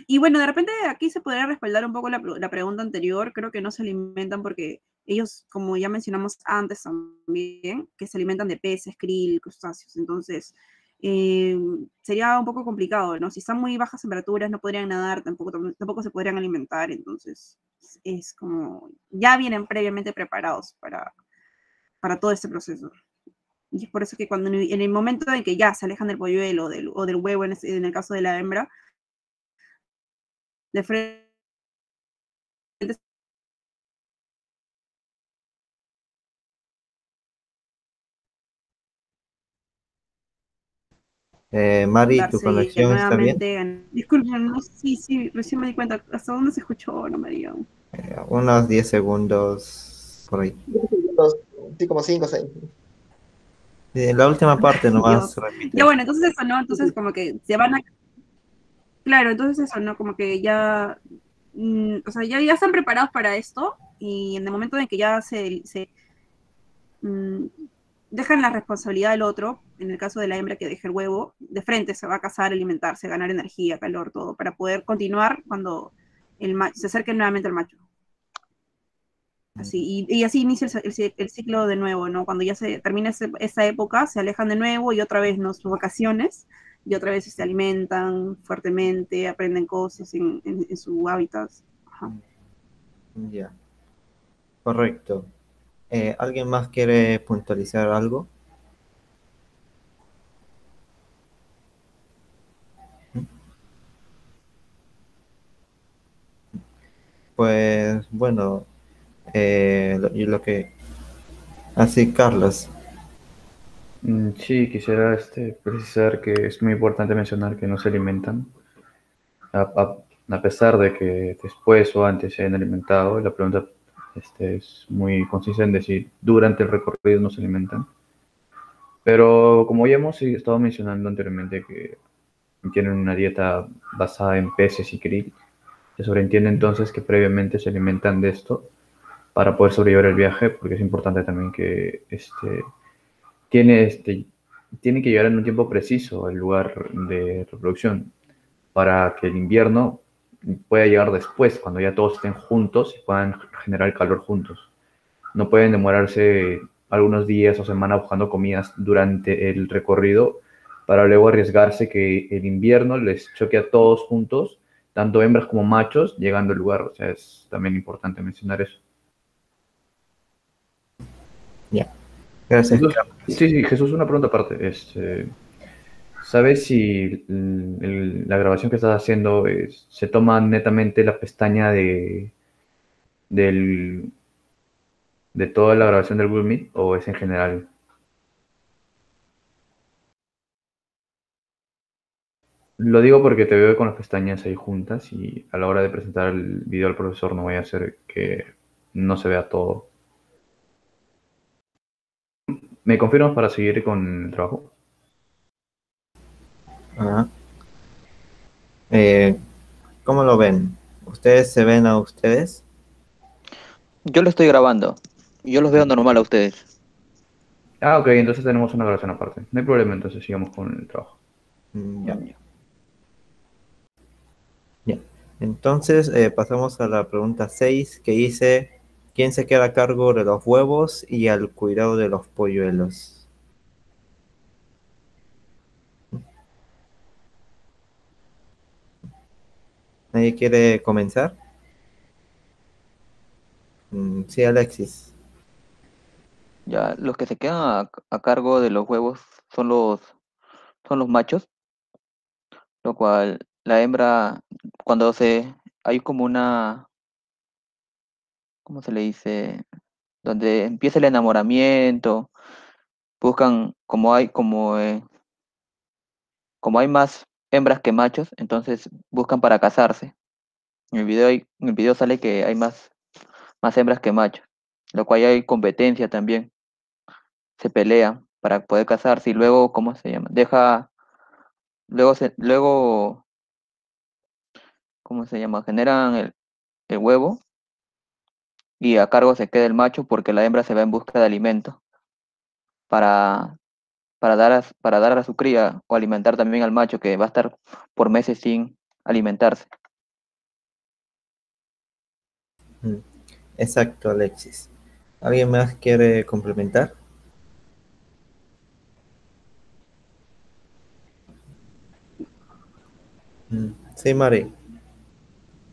Y bueno, de repente aquí se podría respaldar un poco la pregunta anterior, creo que no se alimentan porque ellos, como ya mencionamos antes también, que se alimentan de peces, krill, crustáceos, entonces eh, sería un poco complicado, ¿no? Si están muy bajas temperaturas no podrían nadar, tampoco se podrían alimentar, entonces es como, ya vienen previamente preparados para todo este proceso. Y es por eso que cuando en el momento en que ya se alejan del polluelo o del huevo, en el caso de la hembra, de frente Mari, ¿tu darse y conexión está bien? nuevamente. Disculpen, no, sí, sí, recién me di cuenta. ¿Hasta dónde se escuchó? No me digan. Unos 10 segundos por ahí. Sí, como 5 o 6. La última parte nomás Dios. Ya repite. bueno, entonces eso, ¿no? Entonces como que se van a... Claro, entonces eso, ¿no? Como que ya... o sea, ya están preparados para esto y en el momento en que ya mm, dejan la responsabilidad del otro, en el caso de la hembra que deja el huevo, de frente se va a cazar, alimentarse, ganar energía, calor, todo, para poder continuar cuando se acerque nuevamente el macho. Así, y así inicia el ciclo de nuevo, ¿no? Cuando ya se termina esa época, se alejan de nuevo y otra vez, ¿no? Sus vacaciones, y otra vez se alimentan fuertemente, aprenden cosas en su hábitat. Ajá. Ya, correcto. ¿Alguien más quiere puntualizar algo? Pues bueno, y lo que... Así, Carlos. Sí, quisiera precisar que es muy importante mencionar que no se alimentan, a, a- a pesar de que después o antes se hayan alimentado. La pregunta es muy concisa en decir durante el recorrido no se alimentan. Pero como ya hemos estado mencionando anteriormente que tienen una dieta basada en peces y krill, se sobreentiende entonces que previamente se alimentan de esto para poder sobrevivir el viaje, porque es importante también que tiene, tiene que llegar en un tiempo preciso al lugar de reproducción para que el invierno pueda llegar después, cuando ya todos estén juntos y puedan generar calor juntos. No pueden demorarse algunos días o semanas buscando comidas durante el recorrido para luego arriesgarse que el invierno les choque a todos juntos, tanto hembras como machos, llegando al lugar. O sea, es también importante mencionar eso. Ya, gracias, Jesús, Carlos. sí, sí, Jesús, una pregunta aparte. ¿Sabes si la grabación que estás haciendo se toma netamente la pestaña del, de toda la grabación del Google Meet o es en general? Lo digo porque te veo con las pestañas ahí juntas y a la hora de presentar el video al profesor no voy a hacer que no se vea todo. ¿Me confirmas para seguir con el trabajo? Ajá. Eh, ¿Cómo lo ven? ¿Ustedes se ven a ustedes? Yo lo estoy grabando. Yo los veo normal a ustedes. Ah, ok, entonces tenemos una grabación aparte. No hay problema, entonces sigamos con el trabajo. Ya, ya. Entonces, pasamos a la pregunta 6 que dice, ¿quién se queda a cargo de los huevos y al cuidado de los polluelos? ¿Nadie quiere comenzar? Sí, Alexis. Ya, los que se quedan a cargo de los huevos son los machos, lo cual la hembra, cuando hay como ¿cómo se le dice? Donde empieza el enamoramiento, buscan, como hay más hembras que machos, entonces buscan para casarse. En el video sale que hay más hembras que machos, lo cual hay competencia también, se pelea para poder casarse y luego, ¿cómo se llama? Luego, ¿cómo se llama? Generan el huevo y a cargo se queda el macho porque la hembra se va en busca de alimento para, para dar a su cría o alimentar también al macho que va a estar por meses sin alimentarse. Mm, Exacto, Alexis. ¿Alguien más quiere complementar? Sí, Mari.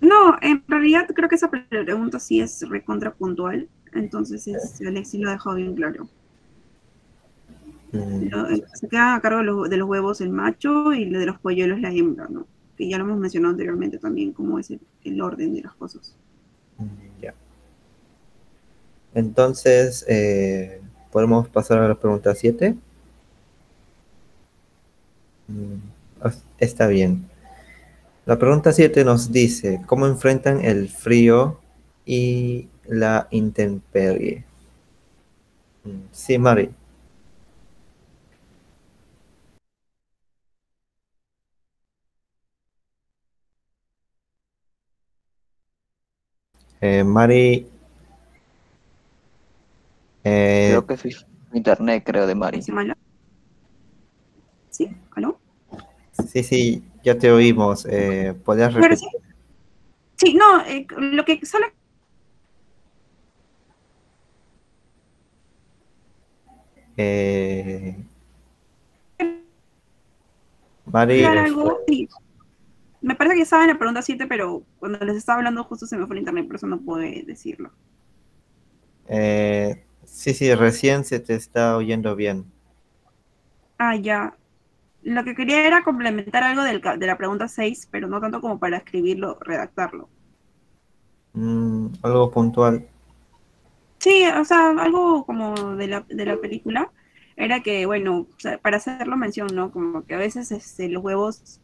No, en realidad creo que esa pregunta sí es recontra puntual, entonces Alexis lo dejó bien claro. Se queda a cargo de los huevos el macho y de los polluelos la hembra, ¿no? Que ya lo hemos mencionado anteriormente también, cómo es el orden de las cosas. Ya. Entonces, ¿podemos pasar a la pregunta 7? Está bien. La pregunta 7 nos dice, ¿cómo enfrentan el frío y la intemperie? Sí, Mari. Mari, Creo eh, que es internet, creo, de Mari. ¿Es mala? ¿Sí? ¿Aló? sí, ya te oímos. ¿Podrías ¿Ahora sí? repetir? Sí, no, lo que solo Eh, Mari, aclarar algo, sí, me parece que estaba en la pregunta 7, pero cuando les estaba hablando justo se me fue el internet, por eso no pude decirlo. sí, recién se te está oyendo bien. Ah, ya. Lo que quería era complementar algo de la pregunta 6, pero no tanto como para escribirlo, redactarlo. Algo puntual. Sí, o sea, algo como de la película, era que, bueno, o sea, para hacerlo mención, ¿no? Como que a veces los huevos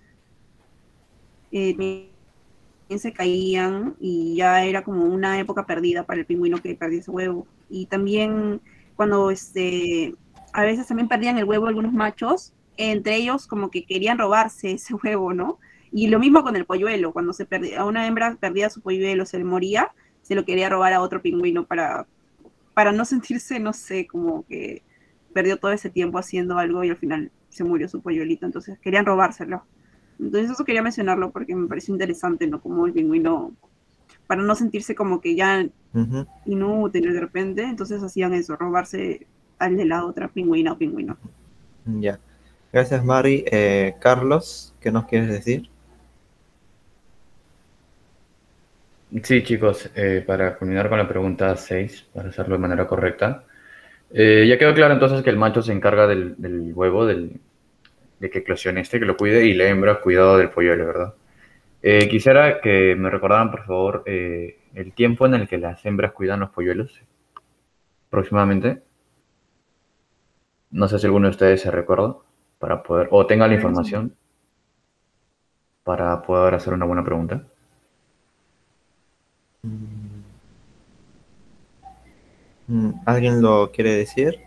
se caían y ya era como una época perdida para el pingüino que perdió ese huevo. Y también cuando a veces también perdían el huevo algunos machos, entre ellos como que querían robarse ese huevo, ¿no? Y lo mismo con el polluelo, cuando a una hembra perdía su polluelo, se le moría, se lo quería robar a otro pingüino para no sentirse, no sé, como que perdió todo ese tiempo haciendo algo y al final se murió su polluelito, entonces querían robárselo. Entonces eso quería mencionarlo porque me pareció interesante, ¿no? Como el pingüino, para no sentirse como que ya Ujú, inútil de repente, entonces hacían eso, robarse al de la otra pingüina o pingüino. ya. Gracias, Mari. Carlos, ¿qué nos quieres decir? Sí, chicos, para culminar con la pregunta 6, para hacerlo de manera correcta. Ya quedó claro entonces que el macho se encarga del huevo, de que eclosione que lo cuide, y la hembra cuidado del polluelo, ¿verdad? Quisiera que me recordaran, por favor, el tiempo en el que las hembras cuidan los polluelos, aproximadamente. No sé si alguno de ustedes se recuerda, para poder, o tenga la información para poder hacer una buena pregunta. ¿Alguien lo quiere decir?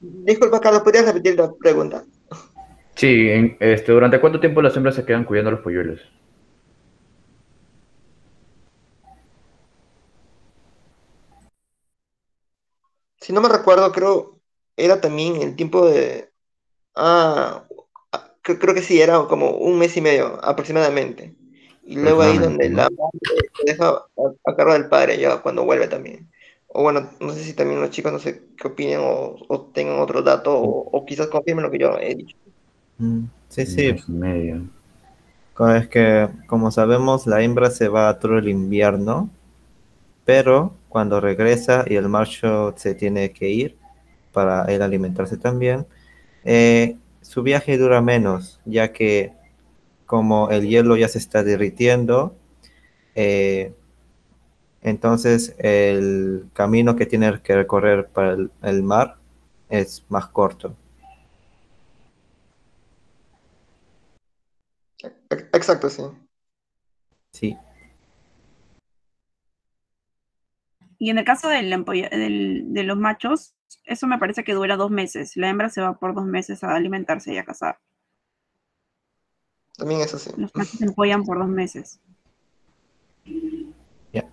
Disculpa, Carlos, ¿podrías repetir la pregunta? Sí, ¿durante cuánto tiempo las hembras se quedan cuidando los polluelos? Si no me recuerdo, creo era también el tiempo de... Ah, creo que sí, era como un mes y medio aproximadamente. Y luego ahí Aproximadamente, donde la ¿no? madre se deja a cargo del padre ya cuando vuelve también. O bueno, no sé si también los chicos no sé qué opinen o tengan otro dato o quizás confirmen lo que yo he dicho. Sí, Un sí, mes y medio. Es que, como sabemos, la hembra se va todo el invierno, pero cuando regresa y el macho se tiene que ir para él alimentarse también, su viaje dura menos, ya que como el hielo ya se está derritiendo, eh, entonces el camino que tiene que recorrer para el mar es más corto. Exacto, sí. Sí, Y en el caso de los machos, eso me parece que dura 2 meses. La hembra se va por 2 meses a alimentarse y a cazar. También es así. Los machos se empollan por 2 meses. ya.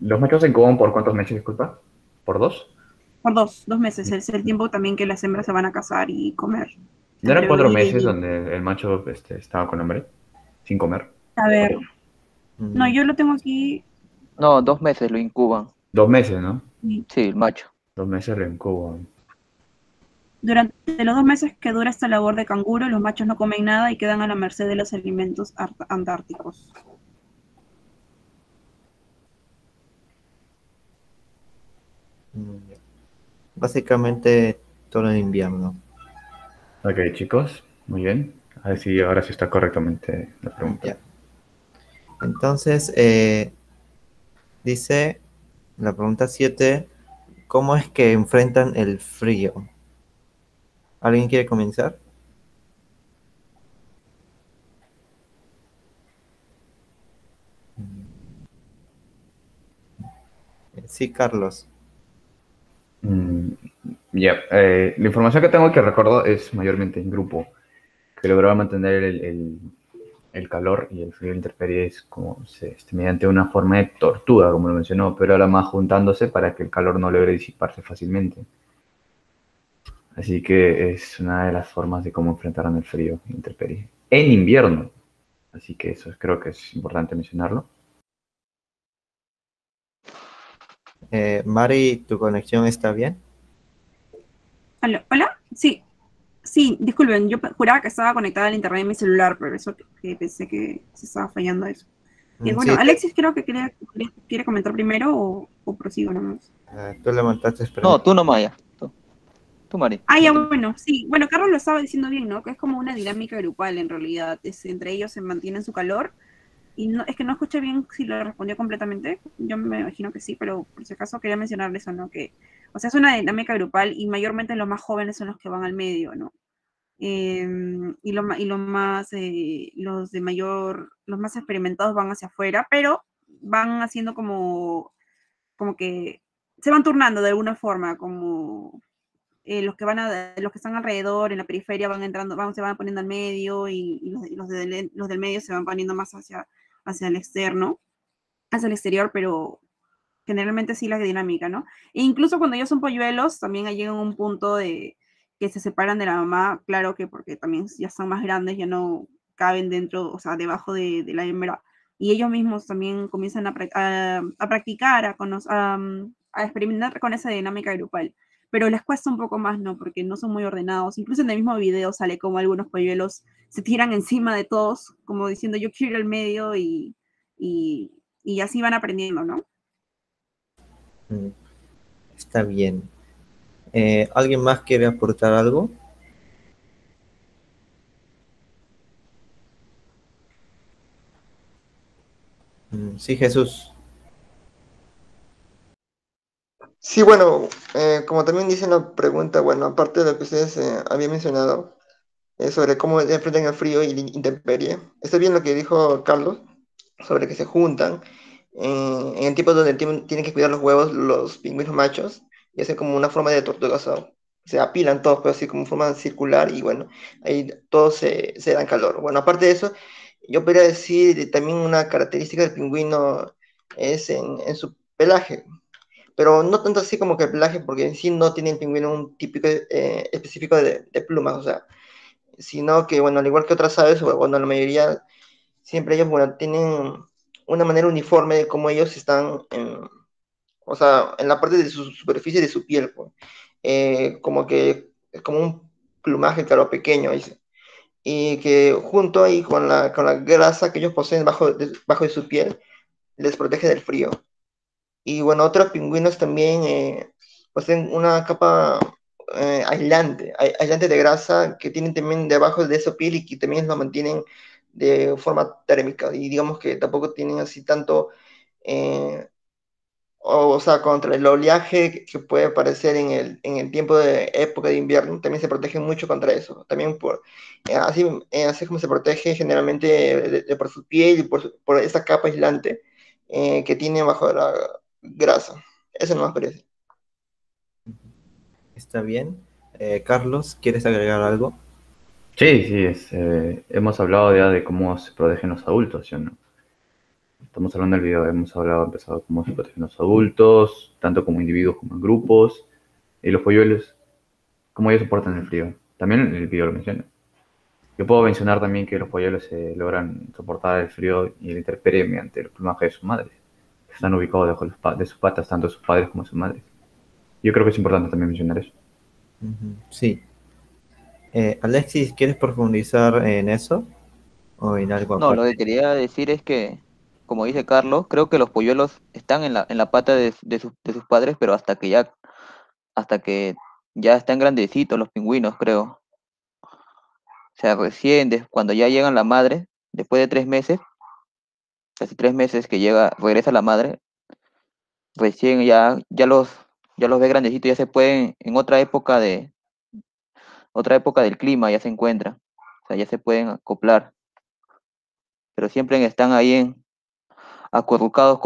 ¿Los machos se incuban por cuántos meses, disculpa? ¿Por 2? Por 2 meses es el tiempo también que las hembras se van a cazar y comer. ¿No eran Entre 4 meses y... donde el macho estaba con hambre? Sin comer. A ver, no, Mm, yo lo tengo aquí. No, 2 meses lo incuban. 2 meses, ¿no? Sí, el macho. 2 meses lo incuban. Durante los 2 meses que dura esta labor de canguro, los machos no comen nada y quedan a la merced de los alimentos antárticos. ya. Básicamente todo el invierno. Ok, chicos, muy bien. A ver si ahora sí está correctamente la pregunta. Ya. Entonces, dice la pregunta 7, ¿cómo es que enfrentan el frío? ¿Alguien quiere comenzar? Sí, Carlos. Mm, ya, la información que tengo que recuerdo es mayormente en grupo, que lograba mantener el calor y el frío de la intemperie es como mediante una forma de tortuga, como lo mencionó, pero ahora más juntándose para que el calor no logre disiparse fácilmente. Así que es una de las formas de cómo enfrentarán el frío de la intemperie. En invierno. Así que eso creo que es importante mencionarlo. Mari, ¿tu conexión está bien? ¿Aló? ¿Hola? Sí, sí, disculpen, yo juraba que estaba conectada al internet de mi celular, pero eso que pensé que se estaba fallando eso. Y bueno, Sí, Alexis creo que quiere comentar primero o prosigo nomás. tú levantaste No, primero. tú no, Maya. Tú, Mari. Ah, ya Continúa. bueno, sí. Bueno, Carlos lo estaba diciendo bien, ¿no? Que es como una dinámica grupal en realidad. Entre ellos se mantienen su calor. Y no, es que no escuché bien si lo respondió completamente. Yo me imagino que sí, pero por si acaso quería mencionar eso, ¿no? Que, o sea, es una dinámica grupal y mayormente los más jóvenes son los que van al medio, ¿no? Y lo más, los más experimentados van hacia afuera, pero van haciendo como que se van turnando de alguna forma, como los que están alrededor, en la periferia, van entrando, se van poniendo al medio y los del medio se van poniendo más hacia el externo, hacia el exterior, pero generalmente sí la dinámica, ¿no? E incluso cuando ellos son polluelos, también llegan a un punto de que se separan de la mamá, claro que porque también ya están más grandes, ya no caben dentro, o sea, debajo de la hembra, y ellos mismos también comienzan a practicar, a experimentar con esa dinámica grupal. Pero les cuesta un poco más, ¿no? Porque no son muy ordenados. Incluso en el mismo video sale como algunos polluelos se tiran encima de todos, como diciendo yo quiero ir al medio y así van aprendiendo, ¿no? Mm, está bien. ¿Alguien más quiere aportar algo? Sí, Jesús. Sí, bueno, como también dice en la pregunta, bueno, aparte de lo que ustedes habían mencionado sobre cómo enfrentan el frío y la intemperie, está bien lo que dijo Carlos sobre que se juntan en el tiempo donde tienen que cuidar los huevos los pingüinos machos y hacen como una forma de tortuga, o sea, se apilan todos, pero así como forma circular y bueno, ahí todos se dan calor. Bueno, aparte de eso, yo podría decir también una característica del pingüino es en su pelaje, pero no tanto así como que el pelaje, porque en sí no tiene el pingüino un típico específico de plumas, o sea, sino que, bueno, al igual que otras aves, bueno, la mayoría, siempre ellos, bueno, tienen una manera uniforme de cómo ellos están, o sea, en la parte de su superficie de su piel, pues. Como que es como un plumaje, claro, pequeño, y que junto ahí con la grasa que ellos poseen bajo de su piel, les protege del frío. Y bueno, otros pingüinos también poseen una capa aislante de grasa que tienen también debajo de esa piel y que también lo mantienen de forma térmica. Y digamos que tampoco tienen así tanto, eh, o sea, contra el oleaje que puede aparecer en el tiempo de época de invierno, también se protegen mucho contra eso. También así como se protege generalmente por su piel y por esa capa aislante que tiene bajo la grasa. Eso no me parece. Está bien. Carlos, ¿quieres agregar algo? Sí, sí, hemos hablado ya de cómo se protegen los adultos, ¿sí o no? Estamos hablando del video, empezado cómo se protegen los adultos, tanto como individuos como en grupos, y los polluelos, cómo ellos soportan el frío. También el video lo menciona. Yo puedo mencionar también que los polluelos logran soportar el frío y la intemperie mediante el plumaje de sus madres, que están ubicados debajo de sus patas, tanto sus padres como sus madres. Yo creo que es importante también mencionar eso. Ujú, sí. Alexis, ¿quieres profundizar en eso o en algo No, lo que aparte? quería decir es que, como dice Carlos, creo que los polluelos están en la pata de sus padres, pero hasta que ya están grandecitos los pingüinos, creo. O sea, cuando ya llegan la madre, después de 3 meses, casi 3 meses que regresa la madre, recién ya los ve grandecitos, ya se pueden, en otra época del clima ya se encuentran. O sea, ya se pueden acoplar, pero siempre están ahí acurrucados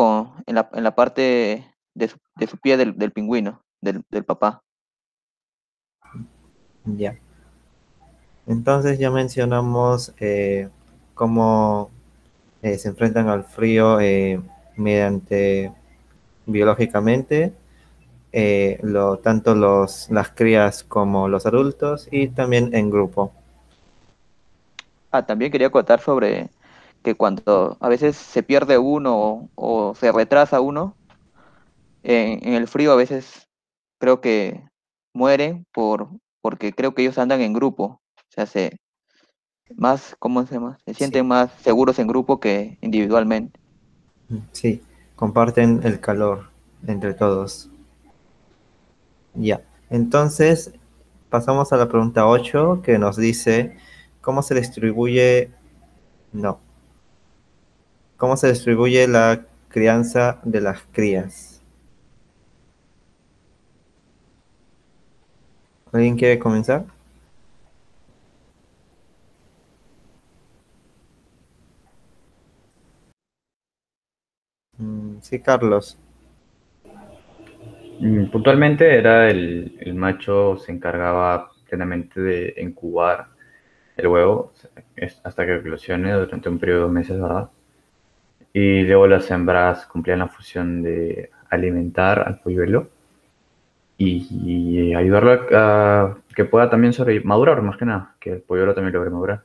en la parte de su pie del pingüino, del papá. Ya. Entonces ya mencionamos cómo se enfrentan al frío mediante biológicamente, tanto las crías como los adultos y también en grupo. También quería contar sobre que cuando a veces se pierde uno o se retrasa uno, en el frío a veces creo que mueren porque creo que ellos andan en grupo. O sea, ¿cómo se llama? Se Sí, sienten más seguros en grupo que individualmente. sí, comparten el calor entre todos. Ya. Entonces, pasamos a la pregunta 8 que nos dice, ¿cómo se distribuye, no, cómo se distribuye la crianza de las crías? ¿Alguien quiere comenzar? Sí, Carlos. Puntualmente era el macho se encargaba plenamente de incubar el huevo hasta que eclosione durante un periodo de meses, ¿verdad? Y luego las hembras cumplían la función de alimentar al polluelo y ayudarlo a que pueda también madurar, más que nada, que el polluelo también logre madurar.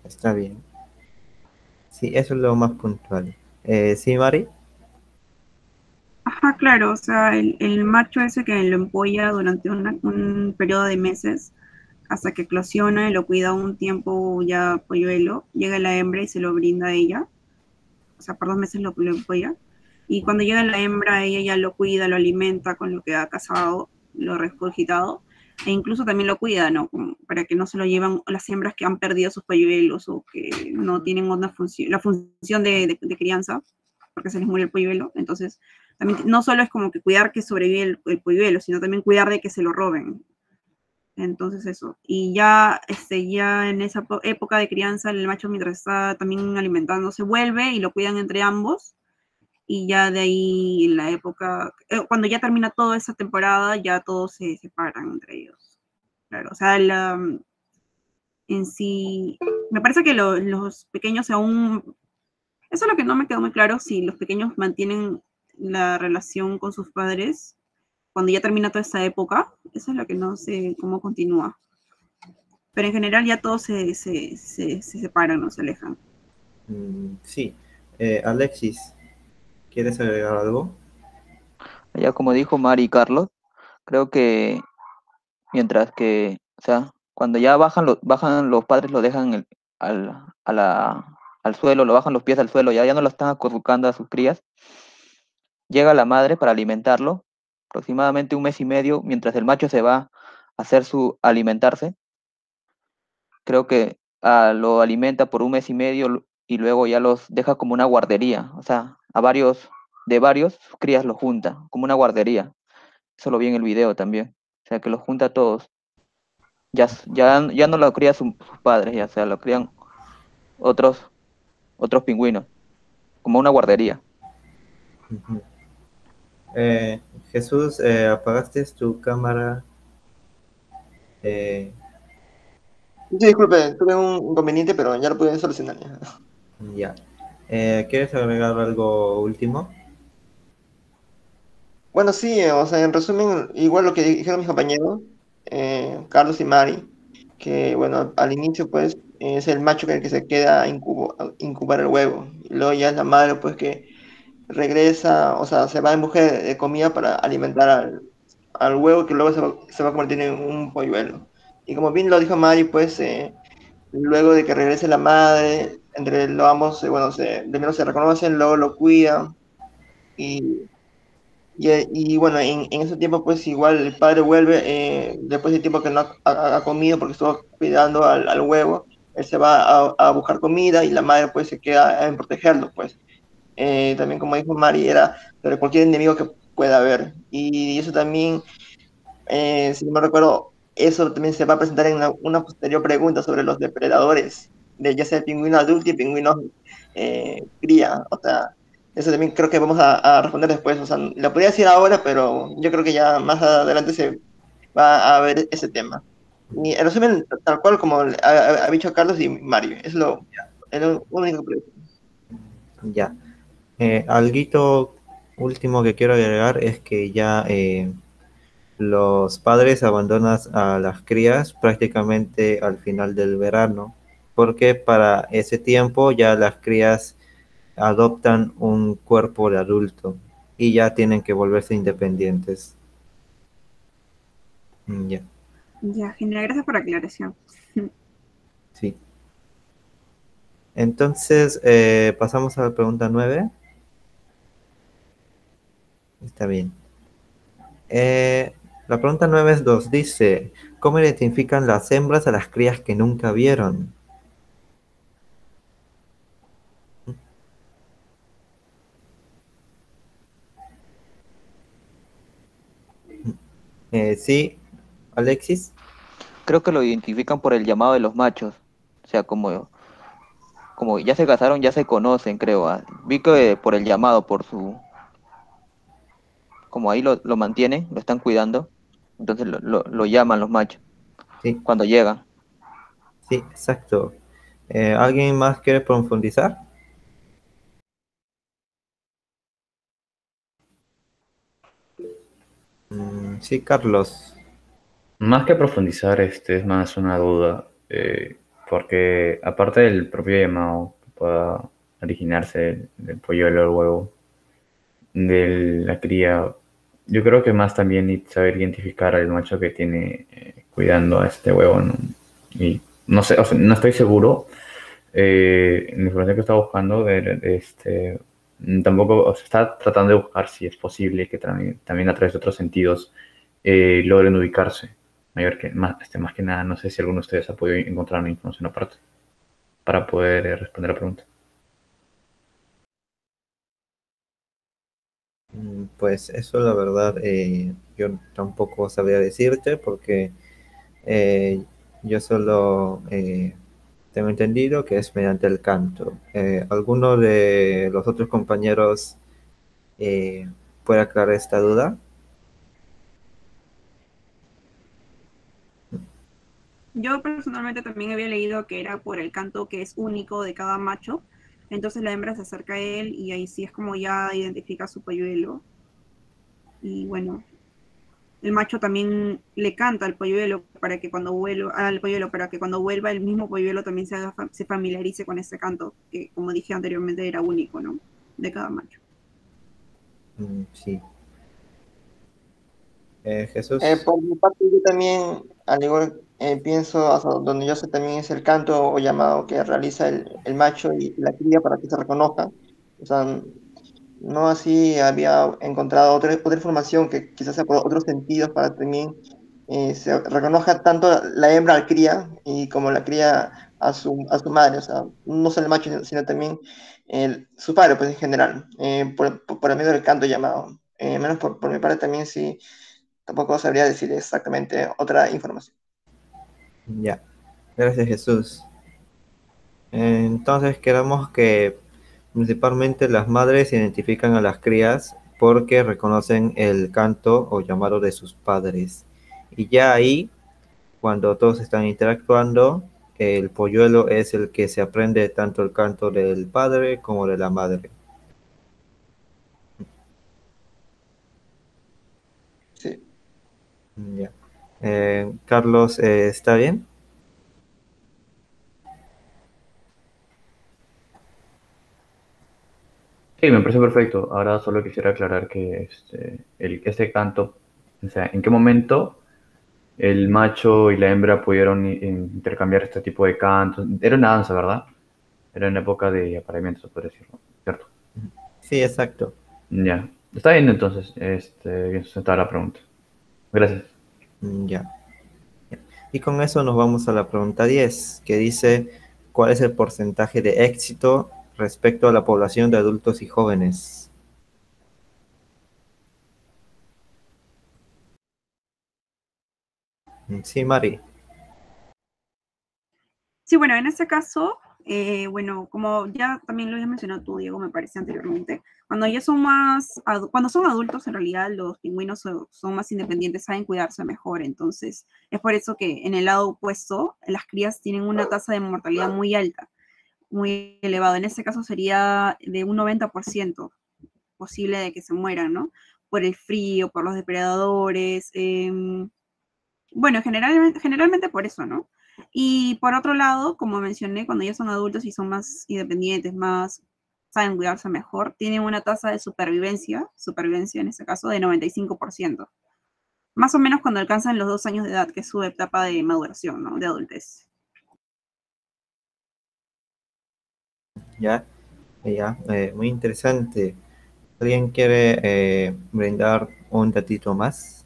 Está bien. Sí, eso es lo más puntual. Sí, Mari. Ajá, claro, o sea, el macho ese que lo empolla durante un periodo de meses hasta que eclosiona y lo cuida un tiempo ya polluelo, llega la hembra y se lo brinda a ella, o sea, por 2 meses lo empolla, y cuando llega la hembra ella ya lo cuida, lo alimenta con lo que ha cazado, lo regurgitado, e incluso también lo cuida, ¿no? Como para que no se lo llevan las hembras que han perdido sus polluelos o que no tienen una función, la función de crianza, porque se les murió el polluelo, entonces también no solo es como que cuidar que sobrevive el polluelo, sino también cuidar de que se lo roben. Entonces eso. Y ya, ya en esa época de crianza, el macho mientras está también alimentándose vuelve y lo cuidan entre ambos. Y ya de ahí en la época, cuando ya termina toda esa temporada, ya todos se separan entre ellos. Claro, o sea, en sí, me parece que los pequeños aún, eso es lo que no me quedó muy claro, si los pequeños mantienen la relación con sus padres cuando ya termina toda esta época, eso es lo que no sé cómo continúa. Pero en general ya todos se separan, no se alejan. Sí. Alexis, ¿quieres agregar algo? Ya como dijo Mari y Carlos, creo que mientras que, o sea, cuando ya bajan los padres, lo dejan al suelo, lo bajan los pies al suelo, ya no lo están acurrucando a sus crías, llega la madre para alimentarlo, aproximadamente un mes y medio, mientras el macho se va a hacer su alimentarse. Creo que lo alimenta por un mes y medio y luego ya los deja como una guardería, o sea, de varios, sus crías los junta, como una guardería. Eso lo vi en el video también. O sea, que los junta a todos. Ya no lo crían sus padres, ya, o sea, lo crían otros, otros pingüinos, como una guardería. Ujú. Jesús, apagaste tu cámara. Eh, Sí, disculpe, tuve un inconveniente, pero ya lo pude solucionar ya. ya. ¿Quieres agregar algo último? Bueno, sí, o sea, en resumen, igual lo que dijeron mis compañeros, Carlos y Mari, que bueno, al inicio pues es el macho que se queda a incubar el huevo, y luego ya es la madre pues que regresa, o sea, se va en busca de comida para alimentar al huevo que luego se va a convertir en un polluelo. Y como bien lo dijo Mari, pues luego de que regrese la madre, entre los ambos, bueno, primero se reconocen, luego lo cuidan. Y y bueno, en ese tiempo pues igual el padre vuelve, después de tiempo que no ha comido porque estuvo cuidando al huevo, él se va a buscar comida y la madre pues se queda en protegerlo pues. También como dijo Mari, era sobre cualquier enemigo que pueda haber. Y eso también, si no me recuerdo, eso también se va a presentar en una posterior pregunta sobre los depredadores, de ya sea el pingüino adulto y el pingüino cría. O sea, eso también creo que vamos a responder después. O sea, lo podría decir ahora, pero yo creo que ya más adelante se va a ver ese tema. Y en resumen, tal cual como ha dicho Carlos y Mario, es lo único que... Ya. Alguito último que quiero agregar es que ya los padres abandonan a las crías prácticamente al final del verano, porque para ese tiempo ya las crías adoptan un cuerpo de adulto y ya tienen que volverse independientes. Ya, Ya, genial, gracias por la aclaración. sí. Entonces, pasamos a la pregunta 9. Está bien. La pregunta 9 es 2. Dice, ¿cómo identifican las hembras a las crías que nunca vieron? Sí, Alexis. Creo que lo identifican por el llamado de los machos. O sea, como ya se casaron, ya se conocen, creo. Vi que por el llamado, como ahí lo mantienen, lo están cuidando, entonces lo llaman los machos Sí, cuando llegan. sí, exacto. ¿Alguien más quiere profundizar? Sí, Carlos. Más que profundizar, es más una duda, porque aparte del propio llamado que pueda originarse del polluelo al huevo, de la cría, yo creo que más también saber identificar al macho que tiene cuidando a este huevo, ¿no? Y no sé, o sea, no estoy seguro, en la información que estaba buscando, tampoco, o sea, está tratando de buscar si es posible que también a través de otros sentidos logren ubicarse. Más que nada, no sé si alguno de ustedes ha podido encontrar una información aparte para poder responder la pregunta. Pues eso la verdad yo tampoco sabría decirte porque eh, yo solo tengo entendido que es mediante el canto. ¿Alguno de los otros compañeros eh, puede aclarar esta duda? Yo personalmente también había leído que era por el canto que es único de cada macho. Entonces la hembra se acerca a él y ahí sí es como ya identifica su polluelo. Y bueno, el macho también le canta al polluelo para que cuando vuelva el mismo polluelo también se familiarice con ese canto, que como dije anteriormente era único, ¿no? De cada macho. Sí. Jesús. Por mi parte, yo también, al igual, pienso, hasta donde yo sé, también es el canto o llamado que realiza el macho y la cría para que se reconozcan. O sea, no así había encontrado otra información que quizás sea por otros sentidos para también se reconozca tanto la hembra al cría y como la cría a su madre, o sea, no solo el macho, sino también su padre, pues en general, por el medio del canto llamado. Menos por mi parte también sí, tampoco sabría decir exactamente otra información. Ya. Gracias, Jesús. Entonces, queremos que principalmente las madres identifican a las crías porque reconocen el canto o llamado de sus padres. Y ya ahí, cuando todos están interactuando, el polluelo es el que se aprende tanto el canto del padre como de la madre. Sí. Ya. Carlos, ¿está bien? Sí, me parece perfecto. Ahora solo quisiera aclarar que este canto, o sea, ¿en qué momento el macho y la hembra pudieron intercambiar este tipo de cantos? Era una danza, ¿verdad? Era en época de apareamiento, se puede decirlo, ¿cierto? Sí, exacto. Ya. Está bien entonces, bien sustentada la pregunta. Gracias. Ya. Y con eso nos vamos a la pregunta 10, que dice, ¿cuál es el porcentaje de éxito respecto a la población de adultos y jóvenes? Sí, Mari. Sí, bueno, en este caso, bueno, como ya también lo habías mencionado tú, Diego, me parece anteriormente, cuando ya son cuando son adultos, en realidad los pingüinos son más independientes, saben cuidarse mejor, entonces es por eso que en el lado opuesto, las crías tienen una tasa de mortalidad muy alta, muy elevada. En este caso sería de un 90% posible de que se mueran, ¿no? Por el frío, por los depredadores, bueno, generalmente por eso, ¿no? Y por otro lado, como mencioné, cuando ya son adultos y son más independientes, más saben cuidarse mejor, tienen una tasa de supervivencia en este caso, de 95%. Más o menos cuando alcanzan los 2 años de edad, que es su etapa de maduración, ¿no? De adultez. Ya, ya, muy interesante. ¿Alguien quiere brindar un datito más?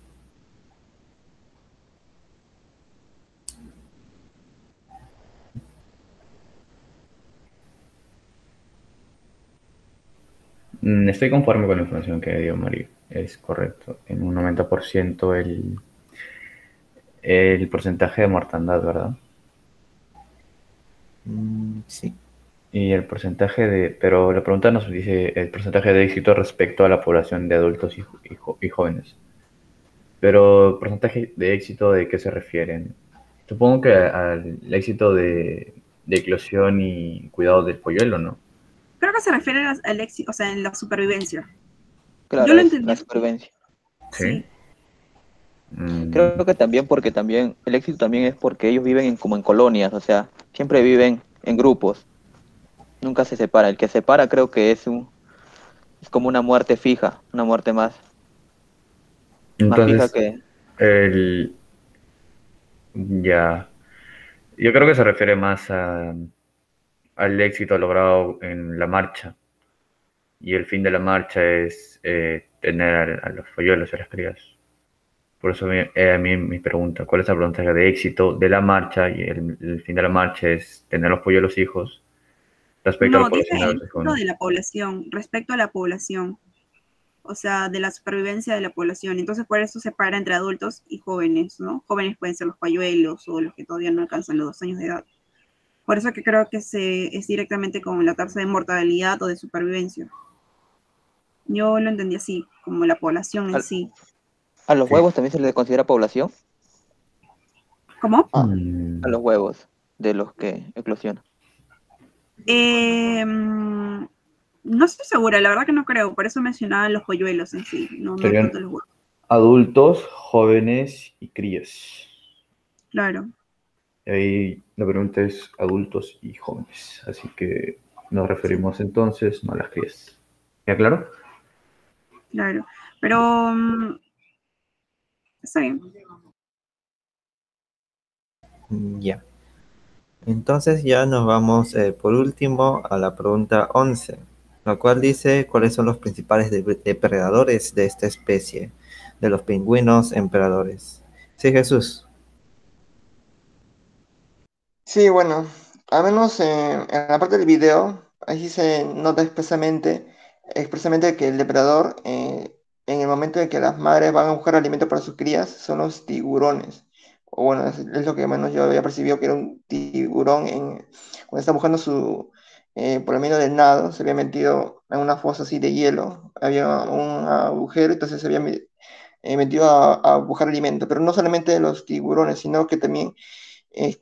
Estoy conforme con la información que dio Mario. Es correcto. En un 90% el porcentaje de mortandad, ¿verdad? Sí. Y el porcentaje pero la pregunta nos dice el porcentaje de éxito respecto a la población de adultos y jóvenes. Pero el porcentaje de éxito, ¿de qué se refieren? Supongo que al éxito de eclosión y cuidado del polluelo, ¿no? Creo que se refiere al éxito, o sea, en la supervivencia. Yo Claro, lo es entendí la así, supervivencia. Sí. sí. Mm, Creo que también porque también el éxito también es porque ellos viven como en colonias, o sea, siempre viven en grupos, nunca se separa. El que separa creo que es como una muerte fija, una muerte más fija entonces, que, el, ya. Yo creo que se refiere más al éxito logrado en la marcha. Y el fin de la marcha es tener a los polluelos y a las crías. Por eso a mí mi pregunta, ¿cuál es la pregunta de éxito de la marcha? Y el fin de la marcha es tener los polluelos hijos respecto a la No, dice población de el adultos éxito jóvenes. de la población, respecto a la población. O sea, de la supervivencia de la población. Entonces, por eso se separa entre adultos y jóvenes, ¿no? Jóvenes pueden ser los pañuelos o los que todavía no alcanzan los 2 años de edad. Por eso que creo que es directamente con la tasa de mortalidad o de supervivencia. Yo lo entendí así, como la población en a, sí. a los Sí. huevos también se les considera población. ¿Cómo? Ah, A los huevos de los que eclosionan. No estoy segura, la verdad que no creo. Por eso mencionaba los polluelos en sí, no tanto Serían los huevos. adultos, jóvenes y crías. Claro, Ahí la pregunta es adultos y jóvenes. Así que nos sí, referimos entonces no a las crías. ¿Ya claro? claro. Pero Está bien. Ya. Entonces ya nos vamos por último a la pregunta 11, la cual dice cuáles son los principales depredadores de esta especie, de los pingüinos emperadores. Sí, Jesús. Sí, bueno, al menos en la parte del video, ahí sí se nota expresamente que el depredador, en el momento en que las madres van a buscar alimento para sus crías, son los tiburones. O bueno, es lo que menos yo había percibido que era un tiburón cuando está buscando por el medio del nado, se había metido en una fosa así de hielo, había un agujero, entonces se había metido a buscar alimento. Pero no solamente de los tiburones, sino que también eh,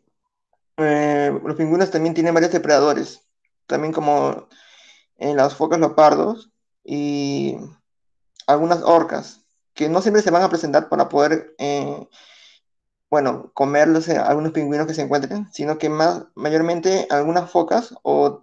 los pingüinos también tienen varios depredadores, también como en las focas leopardos y algunas orcas, que no siempre se van a presentar para poder, bueno, comerlos algunos pingüinos que se encuentren, sino que mayormente algunas focas o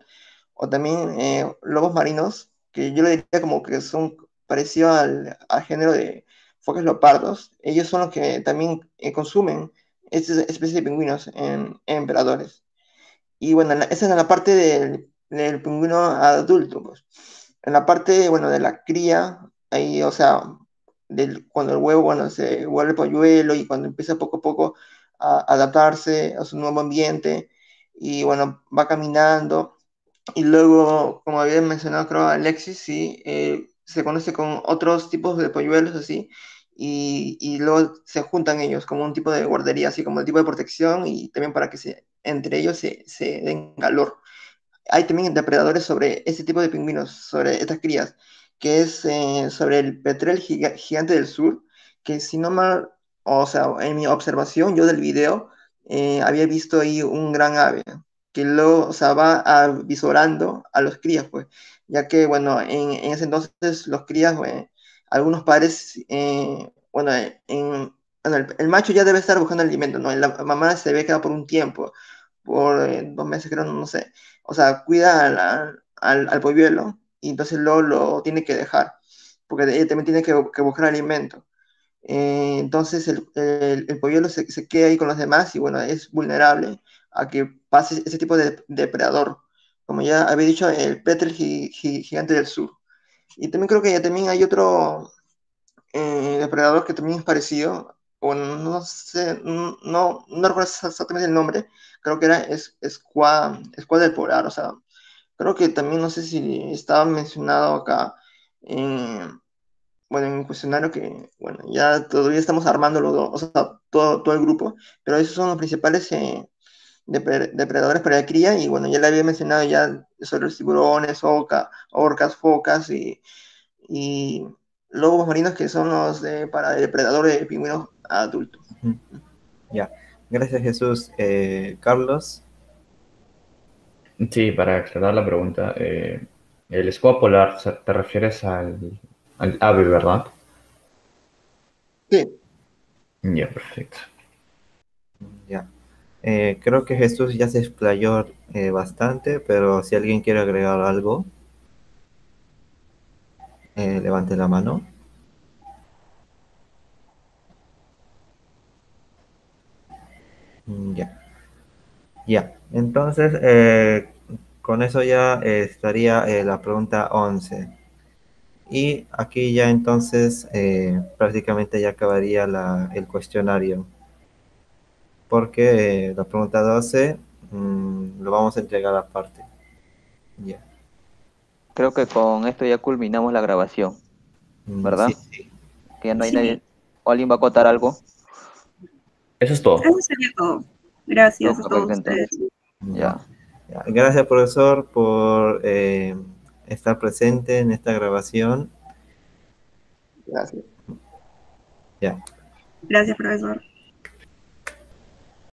también lobos marinos, que yo le diría como que son parecidos al género de focas leopardos, ellos son los que también consumen esta especie de pingüinos en emperadores. Y bueno, esa es la parte del pingüino adulto, pues. En la parte, bueno, de la cría, ahí, o sea, cuando el huevo, bueno, se vuelve polluelo y cuando empieza poco a poco a adaptarse a su nuevo ambiente y bueno, va caminando. Y luego, como había mencionado, creo, Alexis, sí, se conoce con otros tipos de polluelos así, y luego se juntan ellos como un tipo de guardería, así como el tipo de protección y también para que entre ellos se den calor. Hay también depredadores sobre este tipo de pingüinos, sobre estas crías, que es sobre el petrel gigante del sur, que si no mal, o sea, en mi observación, yo del video, había visto ahí un gran ave, que luego, o sea, va visorando a los crías, pues, ya que, bueno, en ese entonces los crías, algunos padres, bueno, bueno, el macho ya debe estar buscando alimento, ¿no? La mamá se ve que va por un tiempo, por 2 meses, creo, no sé, o sea, cuida al polluelo y entonces luego lo tiene que dejar, porque ella también tiene que buscar alimento. Entonces el polluelo se queda ahí con los demás y bueno, es vulnerable a que pase ese tipo de depredador, como ya había dicho, el petrel gigante del sur. Y también creo que ya también hay otro depredador que también es parecido, o no sé, no recuerdo exactamente el nombre, creo que era Escuadra del Polar, o sea, creo que también no sé si estaba mencionado acá, bueno, en un cuestionario que, bueno, ya todavía estamos armándolo, o sea, todo el grupo, pero esos son los principales depredadores para la cría, y bueno, ya le había mencionado ya sobre los tiburones, orcas, focas y lobos marinos que son los para depredadores de pingüinos adultos. Ujú. Ya. Gracias, Jesús. Carlos. Sí, para aclarar la pregunta, el escudo polar, te refieres al ave, ¿verdad? Sí, Ya, perfecto. Ya. Creo que Jesús ya se explayó bastante, pero si alguien quiere agregar algo, levante la mano. Ya. Ya. Entonces, con eso ya estaría la pregunta 11. Y aquí ya entonces prácticamente ya acabaría el cuestionario, porque la pregunta 12 lo vamos a entregar aparte. Ya. Creo que con esto ya culminamos la grabación, Sí, ¿verdad? sí. Que ya no hay Sí, nadie. ¿O alguien va a acotar algo? Eso es todo. eso sería todo. Todo Gracias a todos correcto ustedes. entonces. Ya. Ya. Ya. Gracias, profesor, por estar presente en esta grabación. gracias. Ya. Gracias, profesor.